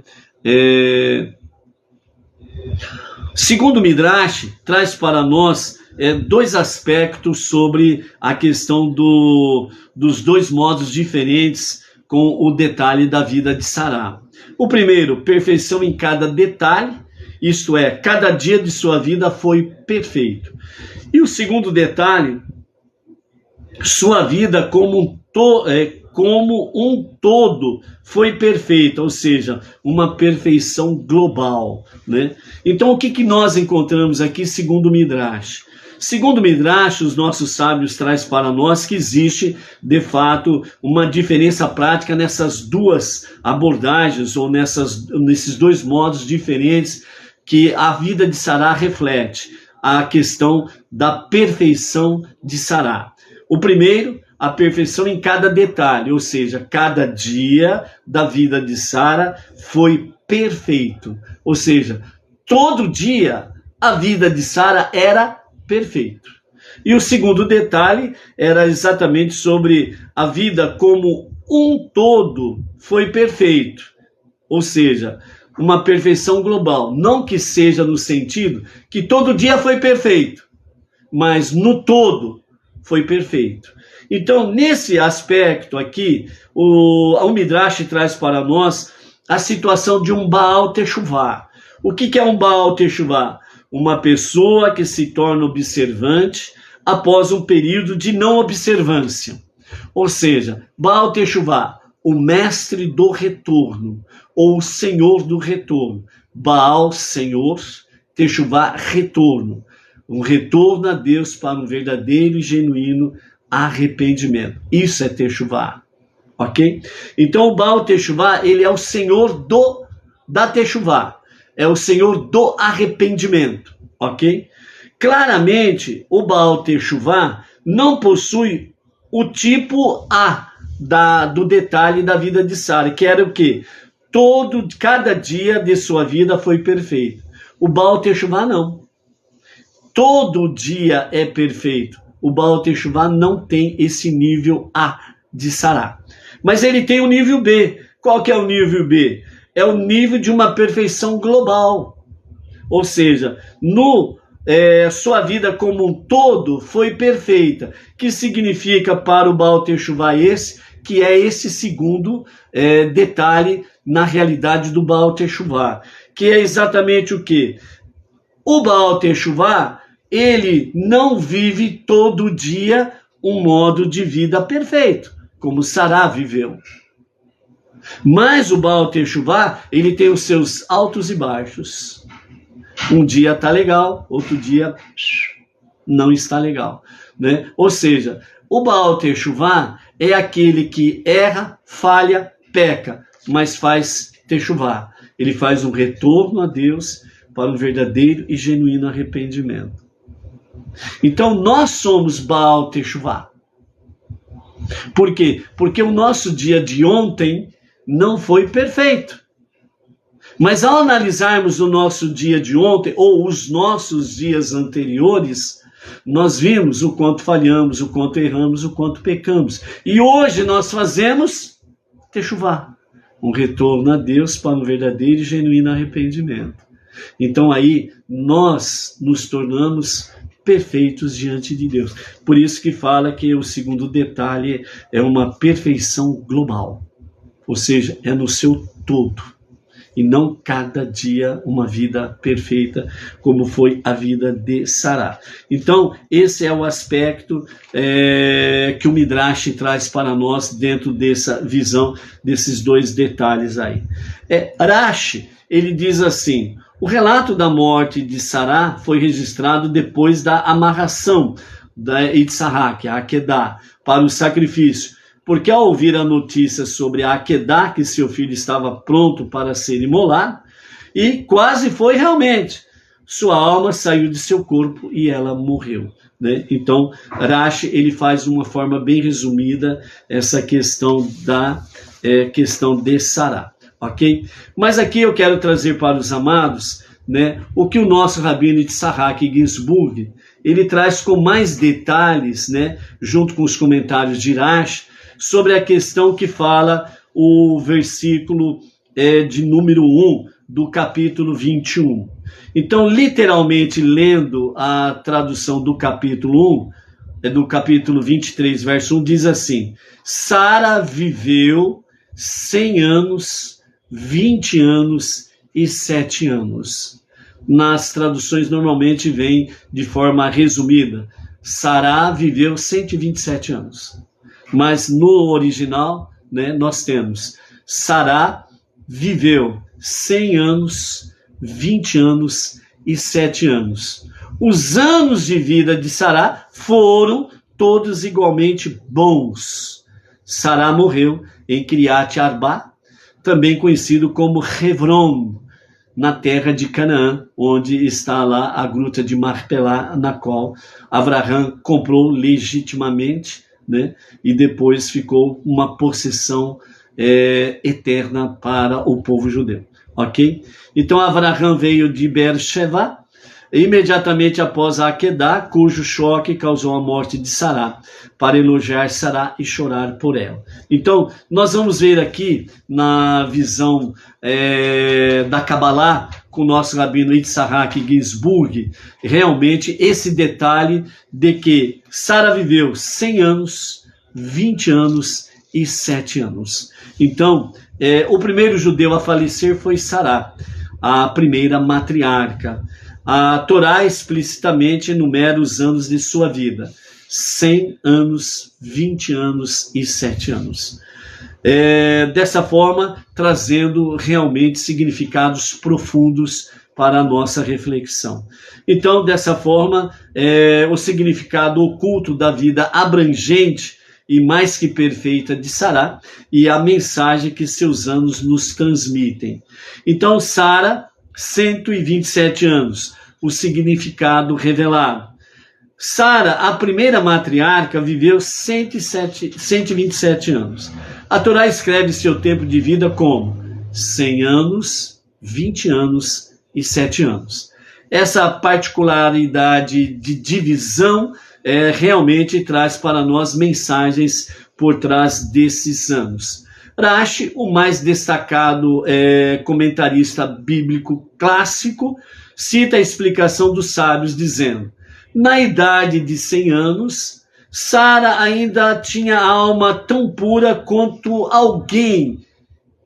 Segundo o Midrash, traz para nós dois aspectos sobre a questão dos dois modos diferentes com o detalhe da vida de Sará. O primeiro, perfeição em cada detalhe, isto é, cada dia de sua vida foi perfeito. E o segundo detalhe, sua vida como um todo foi perfeita, ou seja, uma perfeição global, né? Então, o que nós encontramos aqui segundo o Midrash? Segundo o Midrash, os nossos sábios trazem para nós que existe, de fato, uma diferença prática nessas duas abordagens, ou nesses dois modos diferentes que a vida de Sará reflete, a questão da perfeição de Sará. O primeiro, a perfeição em cada detalhe, ou seja, cada dia da vida de Sara foi perfeito. Ou seja, todo dia a vida de Sara era perfeito. E o segundo detalhe era exatamente sobre a vida como um todo foi perfeito. Ou seja, uma perfeição global. Não que seja no sentido que todo dia foi perfeito, mas no todo foi perfeito. Então, nesse aspecto aqui, o Midrash traz para nós a situação de um Baal Teshuvah. O que é um Baal Teshuvah? Uma pessoa que se torna observante após um período de não observância. Ou seja, Baal Teshuvah, o mestre do retorno, ou o senhor do retorno. Baal, senhor, Teshuvah, retorno. Um retorno a Deus para um verdadeiro e genuíno arrependimento. Isso é Teshuvah, ok? Então o Baal Teshuvah, ele é o senhor da Teshuvah, é o senhor do arrependimento, ok? Claramente, o Baal Teshuvah não possui o tipo A do detalhe da vida de Sara, que era o quê? Cada dia de sua vida foi perfeito. O Baal Teshuvah não. Todo dia é perfeito. O Baal Teshuvah não tem esse nível A de Sará. Mas ele tem o nível B. Qual que é o nível B? É o nível de uma perfeição global. Ou seja, sua vida como um todo foi perfeita. Que significa para o Baal Teshuvah que é esse segundo detalhe na realidade do Baal Teshuvah. Que é exatamente o quê? O Baal Teshuvah, ele não vive todo dia um modo de vida perfeito, como Sará viveu. Mas o Baal Teshuvah, ele tem os seus altos e baixos. Um dia está legal, outro dia não está legal, né? Ou seja, o Baal Teshuvah é aquele que erra, falha, peca, mas faz Teshuvah. Ele faz um retorno a Deus para um verdadeiro e genuíno arrependimento. Então nós somos Baal Teshuvah. Por quê? Porque o nosso dia de ontem não foi perfeito. Mas ao analisarmos o nosso dia de ontem, ou os nossos dias anteriores, nós vimos o quanto falhamos, o quanto erramos, o quanto pecamos. E hoje nós fazemos Teshuvah, um retorno a Deus para um verdadeiro e genuíno arrependimento. Então aí nós nos tornamos perfeitos diante de Deus. Por isso que fala que o segundo detalhe é uma perfeição global. Ou seja, é no seu todo. E não cada dia uma vida perfeita, como foi a vida de Sará. Então, esse é o aspecto que o Midrash traz para nós dentro dessa visão, desses dois detalhes aí. Rashi, ele diz assim: o relato da morte de Sará foi registrado depois da amarração da Yitzhak, a Akedah, para o sacrifício. Porque ao ouvir a notícia sobre a Akedah, que seu filho estava pronto para ser imolado, e quase foi realmente, sua alma saiu de seu corpo e ela morreu, né? Então, Rashi, ele faz de uma forma bem resumida essa questão questão de Sará, ok? Mas aqui eu quero trazer para os amados, né, o que o nosso Rabino Yitzhak Ginsburg, ele traz com mais detalhes, né, junto com os comentários de Rashi, sobre a questão que fala o versículo de número 1 do capítulo 21. Então, literalmente, lendo a tradução do capítulo 1, do capítulo 23, verso 1, diz assim: Sara viveu 100 anos, 20 anos e 7 anos. Nas traduções, normalmente, vem de forma resumida. Sara viveu 127 anos. Mas no original, né, nós temos Sara viveu 100 anos, 20 anos e 7 anos. Os anos de vida de Sara foram todos igualmente bons. Sara morreu em Criat Arba, também conhecido como Hebron, na terra de Canaã, onde está lá a gruta de Marpelá, na qual Abraão comprou legitimamente, né? E depois ficou uma possessão eterna para o povo judeu, ok? Então Abraão veio de Beersheba, imediatamente após a Akedah, cujo choque causou a morte de Sará, para elogiar Sará e chorar por ela. Então, nós vamos ver aqui, na visão da Kabbalah, com o nosso rabino Yitzhak Ginsburg, realmente esse detalhe de que Sara viveu 100 anos, 20 anos e 7 anos. Então, o primeiro judeu a falecer foi Sará, a primeira matriarca. A Torá explicitamente enumera os anos de sua vida: 100 anos, 20 anos e 7 anos. Dessa forma, trazendo realmente significados profundos para a nossa reflexão. Então, dessa forma, o significado oculto da vida abrangente e mais que perfeita de Sara e a mensagem que seus anos nos transmitem. Então, Sara, 127 anos, o significado revelado. Sara, a primeira matriarca, viveu 127 anos. A Torá escreve seu tempo de vida como 100 anos, 20 anos e 7 anos. Essa particularidade de divisão realmente traz para nós mensagens por trás desses anos. Rashi, o mais destacado comentarista bíblico clássico, cita a explicação dos sábios dizendo: na idade de 100 anos, Sara ainda tinha alma tão pura quanto alguém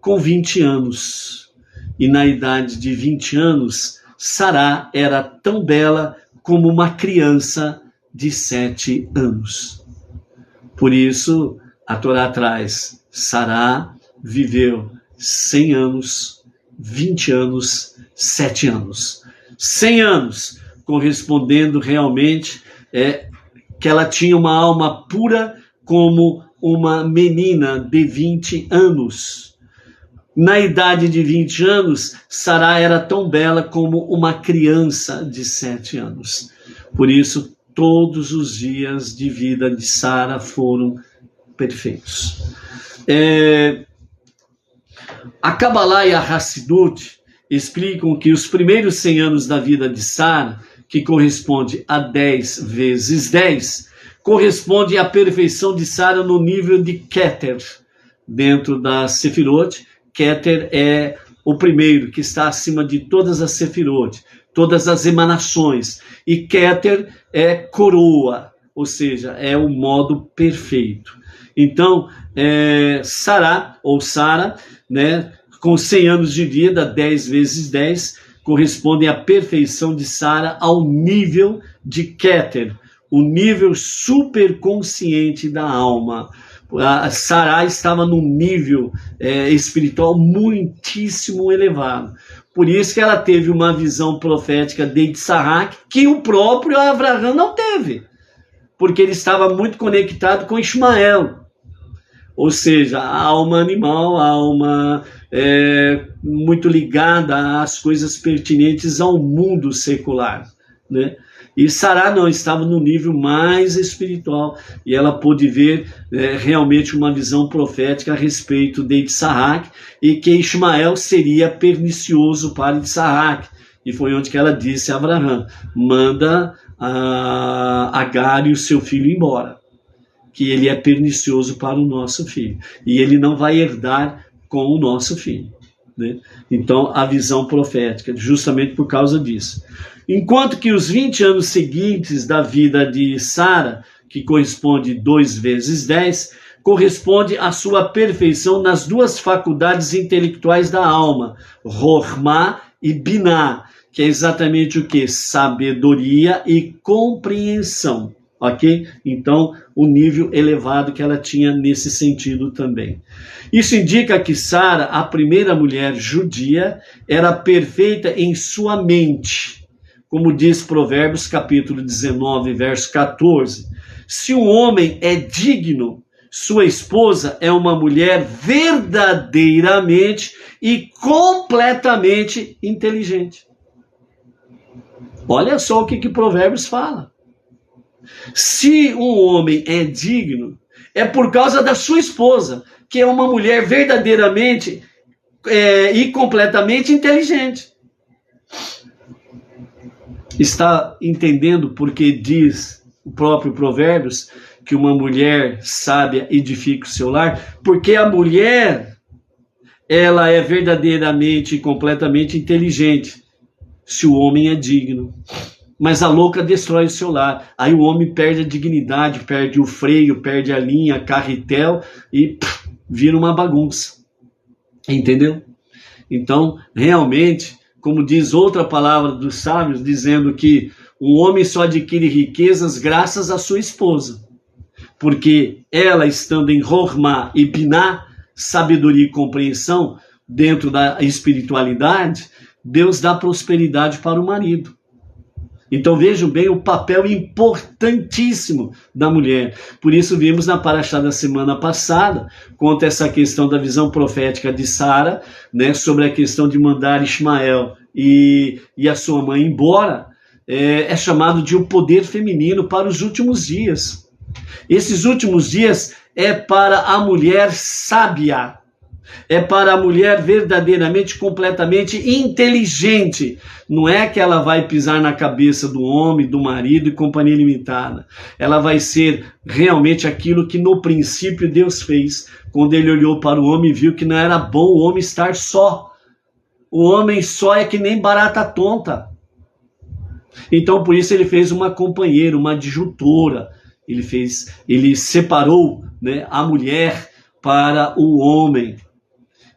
com 20 anos. E na idade de 20 anos, Sara era tão bela como uma criança de 7 anos. Por isso, a Torá traz: Sara viveu 100 anos, 20 anos, 7 anos. 100 anos, correspondendo realmente que ela tinha uma alma pura como uma menina de 20 anos. Na idade de 20 anos, Sara era tão bela como uma criança de 7 anos. Por isso, todos os dias de vida de Sara foram perfeitos. A Kabbalah e a Hassidut explicam que os primeiros 100 anos da vida de Sara, que corresponde a 10 vezes 10, corresponde à perfeição de Sara no nível de Keter. Dentro da Sefirot, Keter é o primeiro que está acima de todas as Sefirot, todas as emanações. E Keter é coroa, ou seja, é o modo perfeito. Então, Sara, né, com 100 anos de vida, 10 vezes 10, correspondem à perfeição de Sara ao nível de Keter, o nível superconsciente da alma. A Sara estava num nível espiritual muitíssimo elevado. Por isso que ela teve uma visão profética de Yitzhak que o próprio Abraão não teve, porque ele estava muito conectado com Ismael. Ou seja, a alma animal, a alma muito ligada às coisas pertinentes ao mundo secular, né? E Sara não, estava no nível mais espiritual, e ela pôde ver realmente uma visão profética a respeito de Yitzhak, e que Ismael seria pernicioso para Yitzhak. E foi onde que ela disse a Abraão: manda Agar e o seu filho embora, que ele é pernicioso para o nosso filho, e ele não vai herdar com o nosso filho. né? Então, a visão profética, justamente por causa disso. Enquanto que os 20 anos seguintes da vida de Sara, que corresponde 2 vezes 10, corresponde à sua perfeição nas duas faculdades intelectuais da alma, Rohma e Biná, que é exatamente o que? Sabedoria e compreensão, ok? Então, o nível elevado que ela tinha nesse sentido também. Isso indica que Sara, a primeira mulher judia, era perfeita em sua mente. Como diz Provérbios capítulo 19, verso 14. Se um homem é digno, sua esposa é uma mulher verdadeiramente e completamente inteligente. Olha só o que Provérbios fala. Se um homem é digno, é por causa da sua esposa, que é uma mulher verdadeiramente e completamente inteligente. Está entendendo porque diz o próprio Provérbios que uma mulher sábia edifica o seu lar? Porque a mulher, ela é verdadeiramente e completamente inteligente, se o homem é digno. Mas a louca destrói o seu lar. Aí o homem perde a dignidade, perde o freio, perde a linha, carretel e vira uma bagunça. Entendeu? Então, realmente, como diz outra palavra dos sábios, dizendo que um homem só adquire riquezas graças à sua esposa. Porque ela, estando em Rohma e Biná, sabedoria e compreensão, dentro da espiritualidade, Deus dá prosperidade para o marido. Então vejam bem o papel importantíssimo da mulher. Por isso vimos na paraxá da semana passada, quanto a essa questão da visão profética de Sara, né, sobre a questão de mandar Ismael e a sua mãe embora, é chamado de o poder feminino para os últimos dias. Esses últimos dias é para a mulher sábia. É para a mulher verdadeiramente, completamente inteligente. Não é que ela vai pisar na cabeça do homem, do marido e companhia limitada. Ela vai ser realmente aquilo que no princípio Deus fez. Quando ele olhou para o homem e viu que não era bom o homem estar só. O homem só é que nem barata tonta. Então por isso ele fez uma companheira, uma adjutora. Ele separou, né, a mulher para o homem.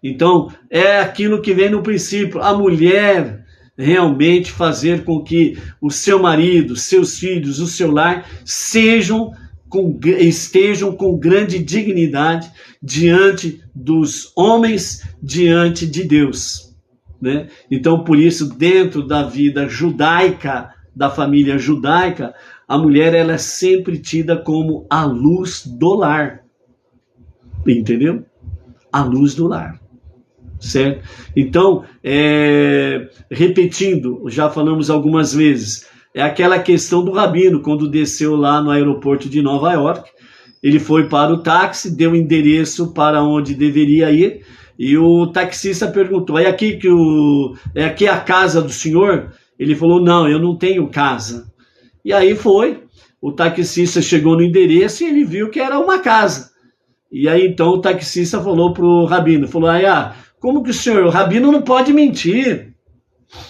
Então, é aquilo que vem no princípio, a mulher realmente fazer com que o seu marido, seus filhos, o seu lar estejam com grande dignidade diante dos homens, diante de Deus, né? Então, por isso, dentro da vida judaica, da família judaica, a mulher ela é sempre tida como a luz do lar, entendeu? A luz do lar. Certo? Então, repetindo, já falamos algumas vezes, é aquela questão do rabino, quando desceu lá no aeroporto de Nova York, ele foi para o táxi, deu o endereço para onde deveria ir, e o taxista perguntou, é aqui a casa do senhor? Ele falou, não, eu não tenho casa. E aí o taxista chegou no endereço e ele viu que era uma casa. E aí então o taxista falou para o rabino, falou, como que o rabino não pode mentir?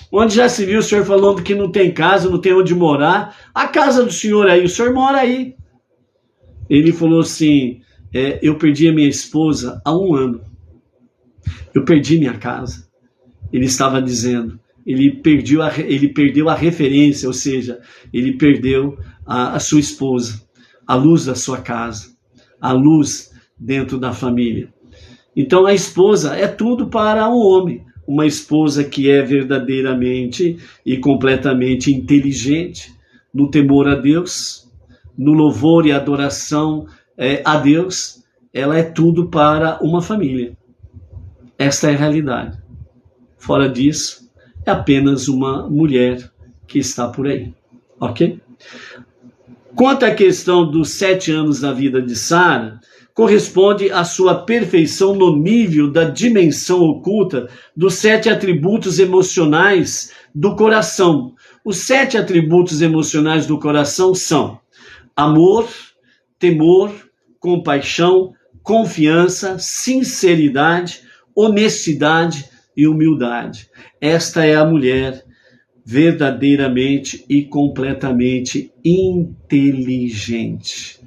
Onde já se viu o senhor falando que não tem casa, não tem onde morar? A casa do senhor aí, o senhor mora aí. Ele falou assim, eu perdi a minha esposa há 1 ano. Eu perdi minha casa. Ele estava dizendo, ele perdeu a referência, ou seja, ele perdeu a sua esposa, a luz da sua casa, a luz dentro da família. Então a esposa é tudo para o homem. Uma esposa que é verdadeiramente e completamente inteligente, no temor a Deus, no louvor e adoração a Deus, ela é tudo para uma família. Esta é a realidade. Fora disso, é apenas uma mulher que está por aí. Ok? Quanto à questão dos 7 anos da vida de Sara, corresponde à sua perfeição no nível da dimensão oculta dos 7 atributos emocionais do coração. Os 7 atributos emocionais do coração são amor, temor, compaixão, confiança, sinceridade, honestidade, e humildade. Esta é a mulher verdadeiramente e completamente inteligente.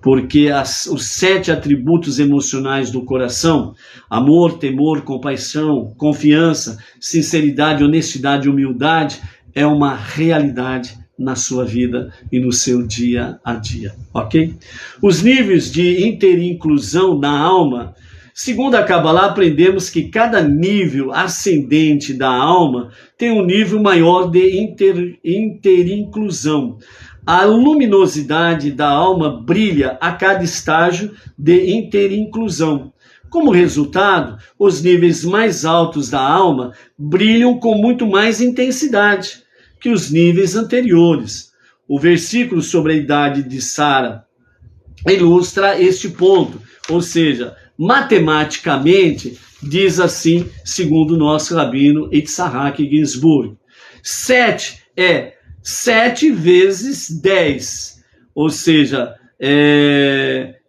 Porque os 7 atributos emocionais do coração, amor, temor, compaixão, confiança, sinceridade, honestidade e humildade, é uma realidade na sua vida e no seu dia a dia, ok? Os níveis de interinclusão na alma, segundo a Kabbalah, aprendemos que cada nível ascendente da alma tem um nível maior de interinclusão. A luminosidade da alma brilha a cada estágio de interinclusão. Como resultado, os níveis mais altos da alma brilham com muito mais intensidade que os níveis anteriores. O versículo sobre a idade de Sara ilustra este ponto, ou seja, matematicamente, diz assim, segundo o nosso rabino Yitzhak Ginsburg, 7 é 7 vezes 10, ou seja,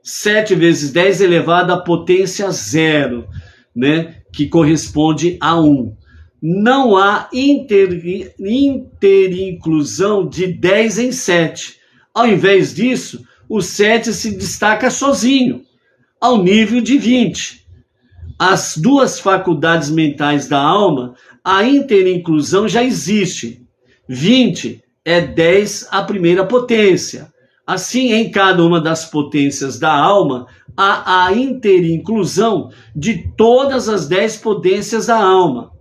7 vezes 10 elevado à potência 0, né, que corresponde a 1. Não há interinclusão de 10 em 7. Ao invés disso, o 7 se destaca sozinho, ao nível de 20. As duas faculdades mentais da alma, a interinclusão já existe. 20 é 10 a primeira potência. Assim, em cada uma das potências da alma, há a interinclusão de todas as 10 potências da alma.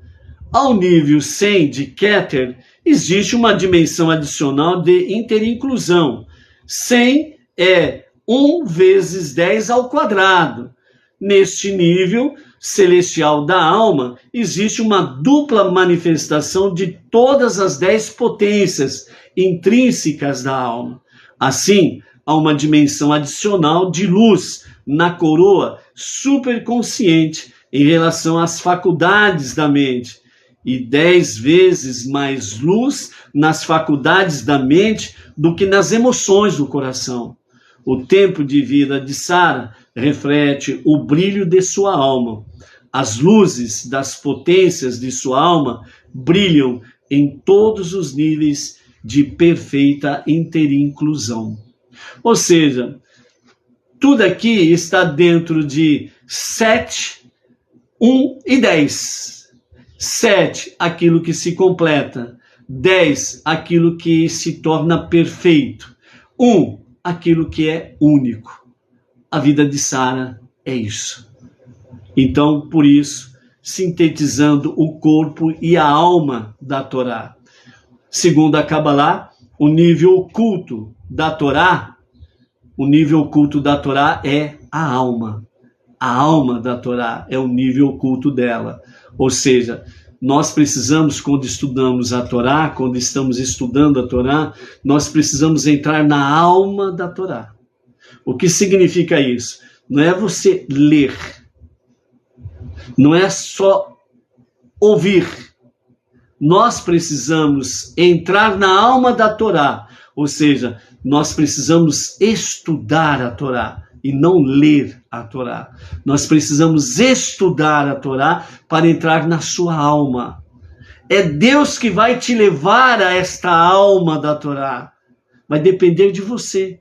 Ao nível 100 de Keter, existe uma dimensão adicional de interinclusão. 100 é 1 vezes 10 ao quadrado. Neste nível celestial da alma, existe uma dupla manifestação de todas as 10 potências intrínsecas da alma. Assim, há uma dimensão adicional de luz na coroa superconsciente em relação às faculdades da mente, e 10 vezes mais luz nas faculdades da mente do que nas emoções do coração. O tempo de vida de Sara reflete o brilho de sua alma. As luzes das potências de sua alma brilham em todos os níveis de perfeita interinclusão. Ou seja, tudo aqui está dentro de 7, 1 e 10. 7, aquilo que se completa. 10, aquilo que se torna perfeito. 1, aquilo que é único. A vida de Sara é isso. Então, por isso, sintetizando o corpo e a alma da Torá. Segundo a Kabbalah, o nível oculto da Torá, é a alma. A alma da Torá é o nível oculto dela. Ou seja, nós precisamos, quando estudamos a Torá, quando estamos estudando a Torá, nós precisamos entrar na alma da Torá. O que significa isso? Não é você ler, não é só ouvir. Nós precisamos entrar na alma da Torá, ou seja, nós precisamos estudar a Torá e não ler a Torá. Nós precisamos estudar a Torá para entrar na sua alma. É Deus que vai te levar a esta alma da Torá. Vai depender de você.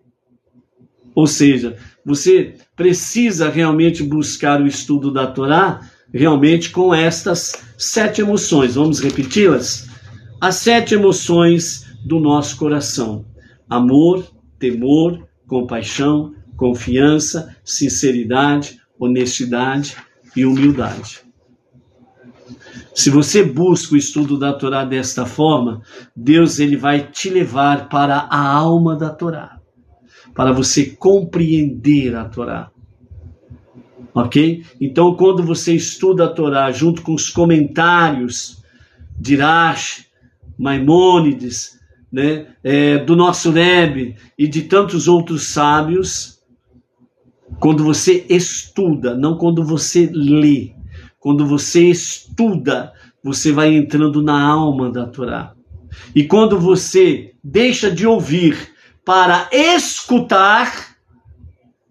Ou seja, você precisa realmente buscar o estudo da Torá realmente com estas 7 emoções. Vamos repeti-las? As 7 emoções do nosso coração: amor, temor, compaixão, confiança, sinceridade, honestidade e humildade. Se você busca o estudo da Torá desta forma, Deus ele vai te levar para a alma da Torá, para você compreender a Torá. Ok? Então, quando você estuda a Torá junto com os comentários de Rashi, Maimônides, né, do nosso Rebbe e de tantos outros sábios, quando você estuda, não quando você lê, quando você estuda, você vai entrando na alma da Torá. E quando você deixa de ouvir para escutar,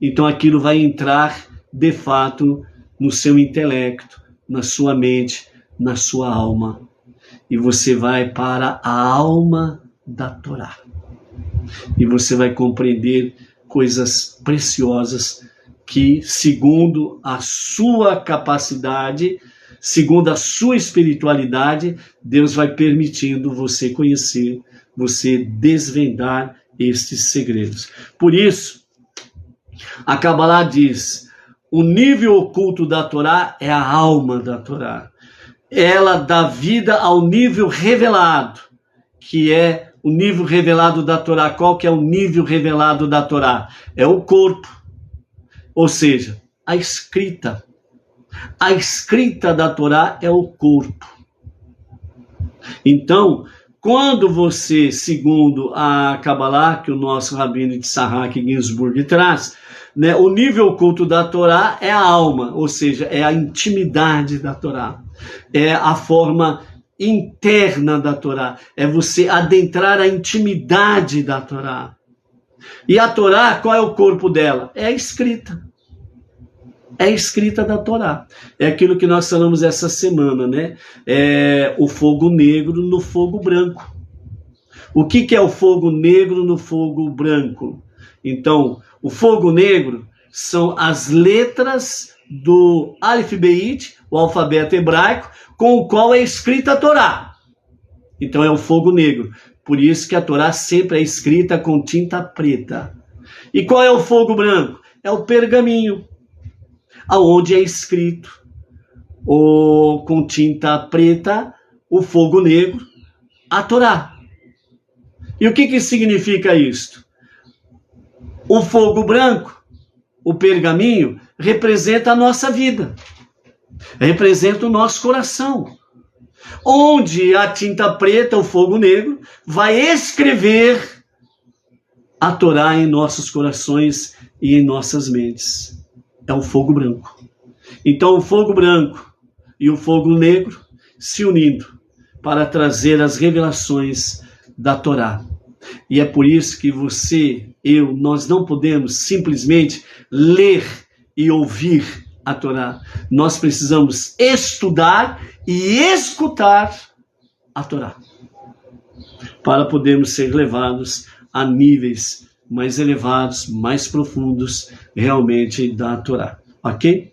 então aquilo vai entrar de fato no seu intelecto, na sua mente, na sua alma. E você vai para a alma da Torá. E você vai compreender coisas preciosas que, segundo a sua capacidade, segundo a sua espiritualidade, Deus vai permitindo você conhecer, você desvendar estes segredos. Por isso, a Kabbalah diz, o nível oculto da Torá é a alma da Torá. Ela dá vida ao nível revelado, que é o nível revelado da Torá. Qual que é o nível revelado da Torá? É o corpo, ou seja, a escrita. A escrita da Torá é o corpo. Então, quando você, segundo a Kabbalah, que o nosso Rabino Yitzhak Ginsburg traz, né, o nível oculto da Torá é a alma, ou seja, é a intimidade da Torá. É a forma interna da Torá. É você adentrar a intimidade da Torá. E a Torá, qual é o corpo dela? É a escrita. É a escrita da Torá. É aquilo que nós falamos essa semana, né? É o fogo negro no fogo branco. O que é o fogo negro no fogo branco? Então, o fogo negro são as letras do Aleph Beit, o alfabeto hebraico, com o qual é escrita a Torá. Então é o fogo negro. Por isso que a Torá sempre é escrita com tinta preta. E qual é o fogo branco? É o pergaminho, aonde é escrito com tinta preta, o fogo negro, a Torá. E o que significa isto? O fogo branco, o pergaminho, representa a nossa vida, representa o nosso coração, onde a tinta preta, o fogo negro, vai escrever a Torá em nossos corações e em nossas mentes. É o fogo branco. Então o fogo branco e o fogo negro se unindo para trazer as revelações da Torá. E é por isso que você, nós não podemos simplesmente ler e ouvir a Torá. Nós precisamos estudar e escutar a Torá para podermos ser levados a níveis mais elevados, mais profundos, realmente, da Torá. Ok?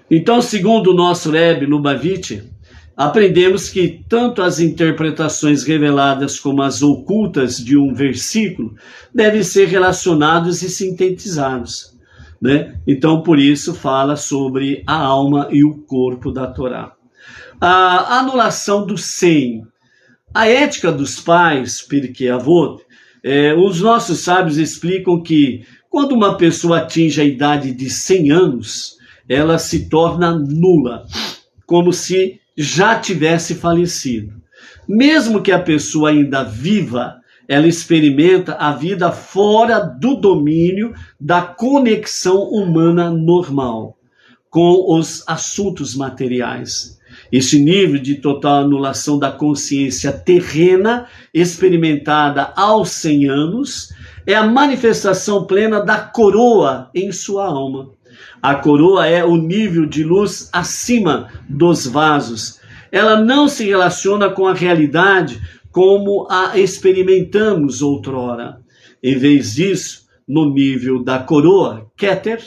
Então, segundo o nosso Rebbe Lubavitch, aprendemos que tanto as interpretações reveladas como as ocultas de um versículo devem ser relacionados e sintetizados, né? Então, por isso, fala sobre a alma e o corpo da Torá. A anulação do seio. A ética dos pais, Pirkei Avot, os nossos sábios explicam que quando uma pessoa atinge a idade de 100 anos, ela se torna nula, como se já tivesse falecido. Mesmo que a pessoa ainda viva, ela experimenta a vida fora do domínio da conexão humana normal com os assuntos materiais. Esse nível de total anulação da consciência terrena, experimentada aos 100 anos, é a manifestação plena da coroa em sua alma. A coroa é o nível de luz acima dos vasos. Ela não se relaciona com a realidade como a experimentamos outrora. Em vez disso, no nível da coroa, Keter,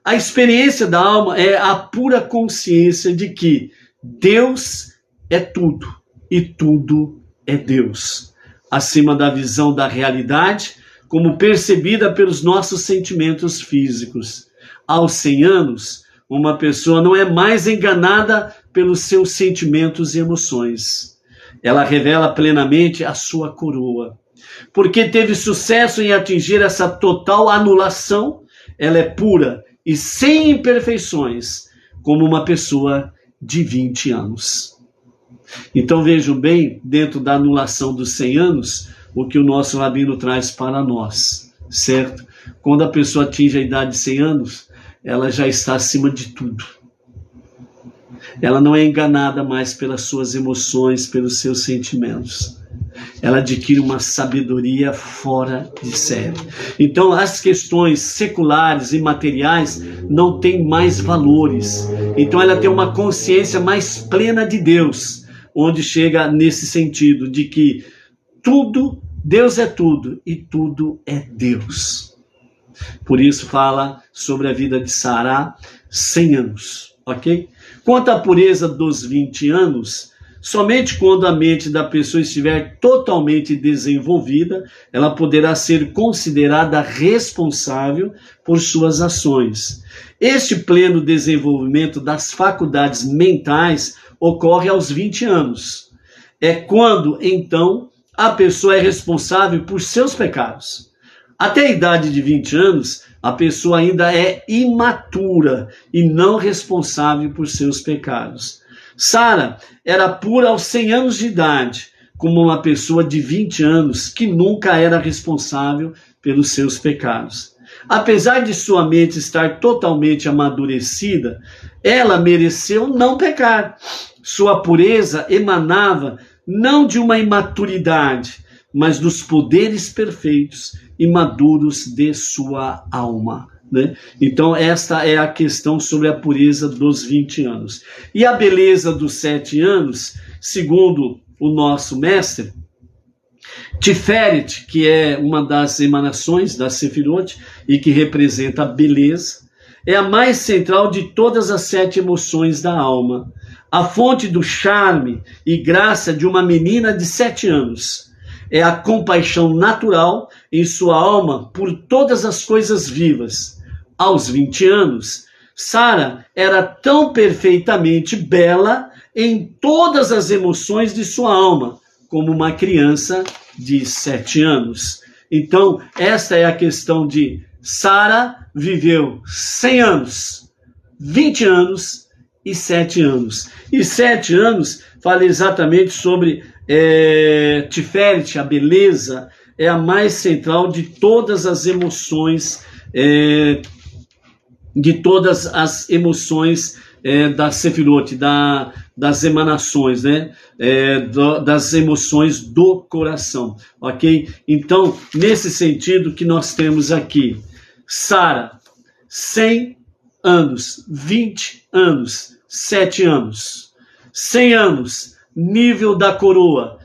a experiência da alma é a pura consciência de que Deus é tudo e tudo é Deus, acima da visão da realidade, como percebida pelos nossos sentimentos físicos. Aos 100 anos, uma pessoa não é mais enganada pelos seus sentimentos e emoções. Ela revela plenamente a sua coroa. Porque teve sucesso em atingir essa total anulação, ela é pura e sem imperfeições, como uma pessoa de 20 anos. Então vejam bem, dentro da anulação dos 100 anos, o que o nosso Rabino traz para nós, certo? Quando a pessoa atinge a idade de 100 anos, ela já está acima de tudo. Ela não é enganada mais pelas suas emoções, pelos seus sentimentos. ela adquire uma sabedoria fora de série. Então, as questões seculares e materiais não têm mais valores. Então, ela tem uma consciência mais plena de Deus, onde chega nesse sentido de que tudo, Deus é tudo e tudo é Deus. Por isso fala sobre a vida de Sara, 100 anos, ok? Quanto à pureza dos 20 anos, somente quando a mente da pessoa estiver totalmente desenvolvida, ela poderá ser considerada responsável por suas ações. Este pleno desenvolvimento das faculdades mentais ocorre aos 20 anos. É quando, então, a pessoa é responsável por seus pecados. Até a idade de 20 anos, a pessoa ainda é imatura e não responsável por seus pecados. Sara era pura aos 100 anos de idade, como uma pessoa de 20 anos que nunca era responsável pelos seus pecados. Apesar de sua mente estar totalmente amadurecida, ela mereceu não pecar. Sua pureza emanava não de uma imaturidade, mas dos poderes perfeitos e maduros de sua alma. Né? Então, esta é a questão sobre a pureza dos 20 anos. E a beleza dos 7 anos, segundo o nosso mestre, Tiferet, que é uma das emanações da Sefirot e que representa a beleza, é a mais central de todas as 7 emoções da alma, a fonte do charme e graça de uma menina de 7 anos. É a compaixão natural em sua alma por todas as coisas vivas. Aos 20 anos, Sara era tão perfeitamente bela em todas as emoções de sua alma, como uma criança de 7 anos. Então, esta é a questão de Sara viveu 100 anos, 20 anos e 7 anos. E 7 anos fala exatamente sobre Tiferet, a beleza, é a mais central de todas as emoções, da Sefirot, das emanações, né? Das emoções do coração, ok? Então, nesse sentido que nós temos aqui, Sara, 100 anos, 20 anos, 7 anos, 100 anos, nível da coroa,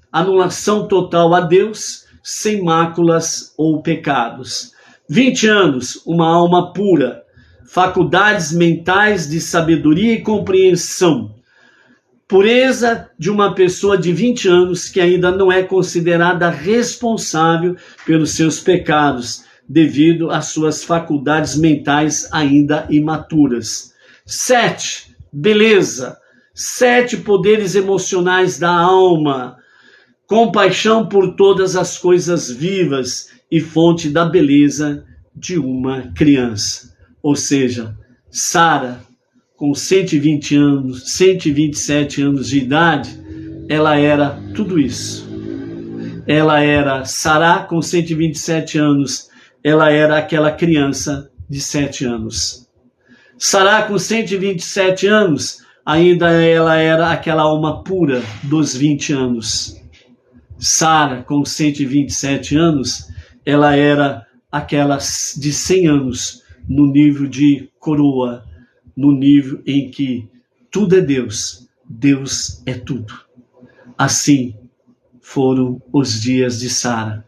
anulação total a Deus, sem máculas ou pecados. 20 anos, uma alma pura, faculdades mentais de sabedoria e compreensão. Pureza de uma pessoa de 20 anos que ainda não é considerada responsável pelos seus pecados, devido às suas faculdades mentais ainda imaturas. 7, beleza. 7 poderes emocionais da alma, compaixão por todas as coisas vivas e fonte da beleza de uma criança. Ou seja, Sara, com 120 anos, 127 anos de idade, ela era tudo isso. Ela era Sara com 127 anos, ela era aquela criança de 7 anos. Sara com 127 anos, ainda ela era aquela alma pura dos 20 anos. Sara, com 127 anos, ela era aquela de 100 anos, no nível de coroa, no nível em que tudo é Deus, Deus é tudo. Assim foram os dias de Sara.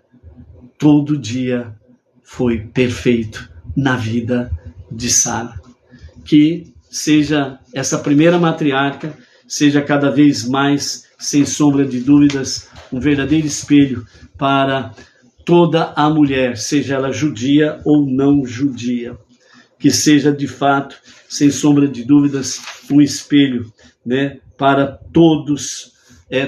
Todo dia foi perfeito na vida de Sara. Que seja essa primeira matriarca, seja cada vez mais, sem sombra de dúvidas, um verdadeiro espelho para toda a mulher, seja ela judia ou não judia. Que seja de fato, sem sombra de dúvidas, um espelho, né, para todos,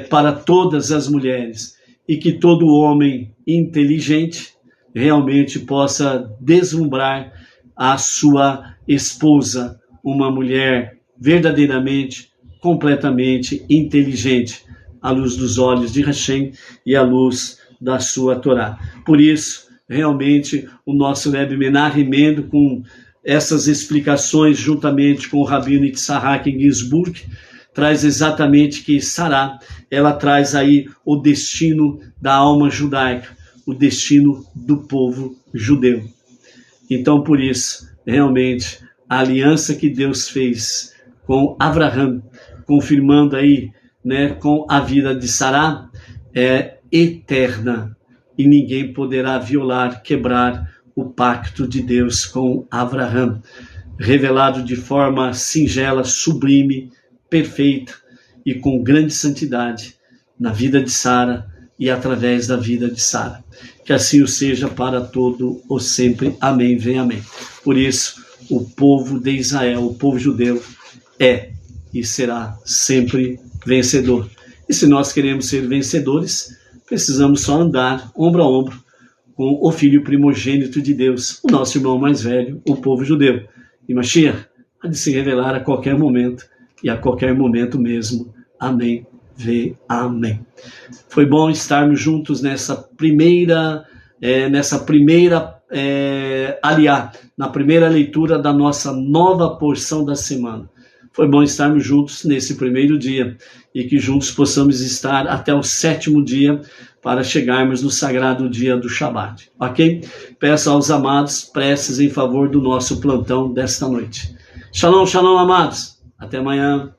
para todas as mulheres, e que todo homem inteligente realmente possa deslumbrar a sua esposa, uma mulher verdadeiramente, completamente inteligente, à luz dos olhos de Hashem e à luz da sua Torá. Por isso, realmente, o nosso Rebbe Menachem Mendel, com essas explicações, juntamente com o Rabino Yitzhak Ginsburg, traz exatamente que Sará, ela traz aí o destino da alma judaica, o destino do povo judeu. Então, por isso, realmente, a aliança que Deus fez com Abraão, confirmando aí, né, com a vida de Sará, é eterna. E ninguém poderá violar, quebrar o pacto de Deus com Abraão, revelado de forma singela, sublime, perfeita e com grande santidade na vida de Sara e através da vida de Sara. Que assim o seja para todo o sempre. Amém, vem amém. Por isso, o povo de Israel, o povo judeu, é e será sempre vencedor. E se nós queremos ser vencedores, precisamos só andar ombro a ombro com o Filho primogênito de Deus, o nosso irmão mais velho, o povo judeu. E Mashiach há de se revelar a qualquer momento, e a qualquer momento mesmo. Amém, vê, amém. Foi bom estarmos juntos nessa primeira aliá, na primeira leitura da nossa nova porção da semana. Foi bom estarmos juntos nesse primeiro dia e que juntos possamos estar até o 7º dia para chegarmos no sagrado dia do Shabat, ok? Peço aos amados preces em favor do nosso plantão desta noite. Shalom, shalom, amados. Até amanhã.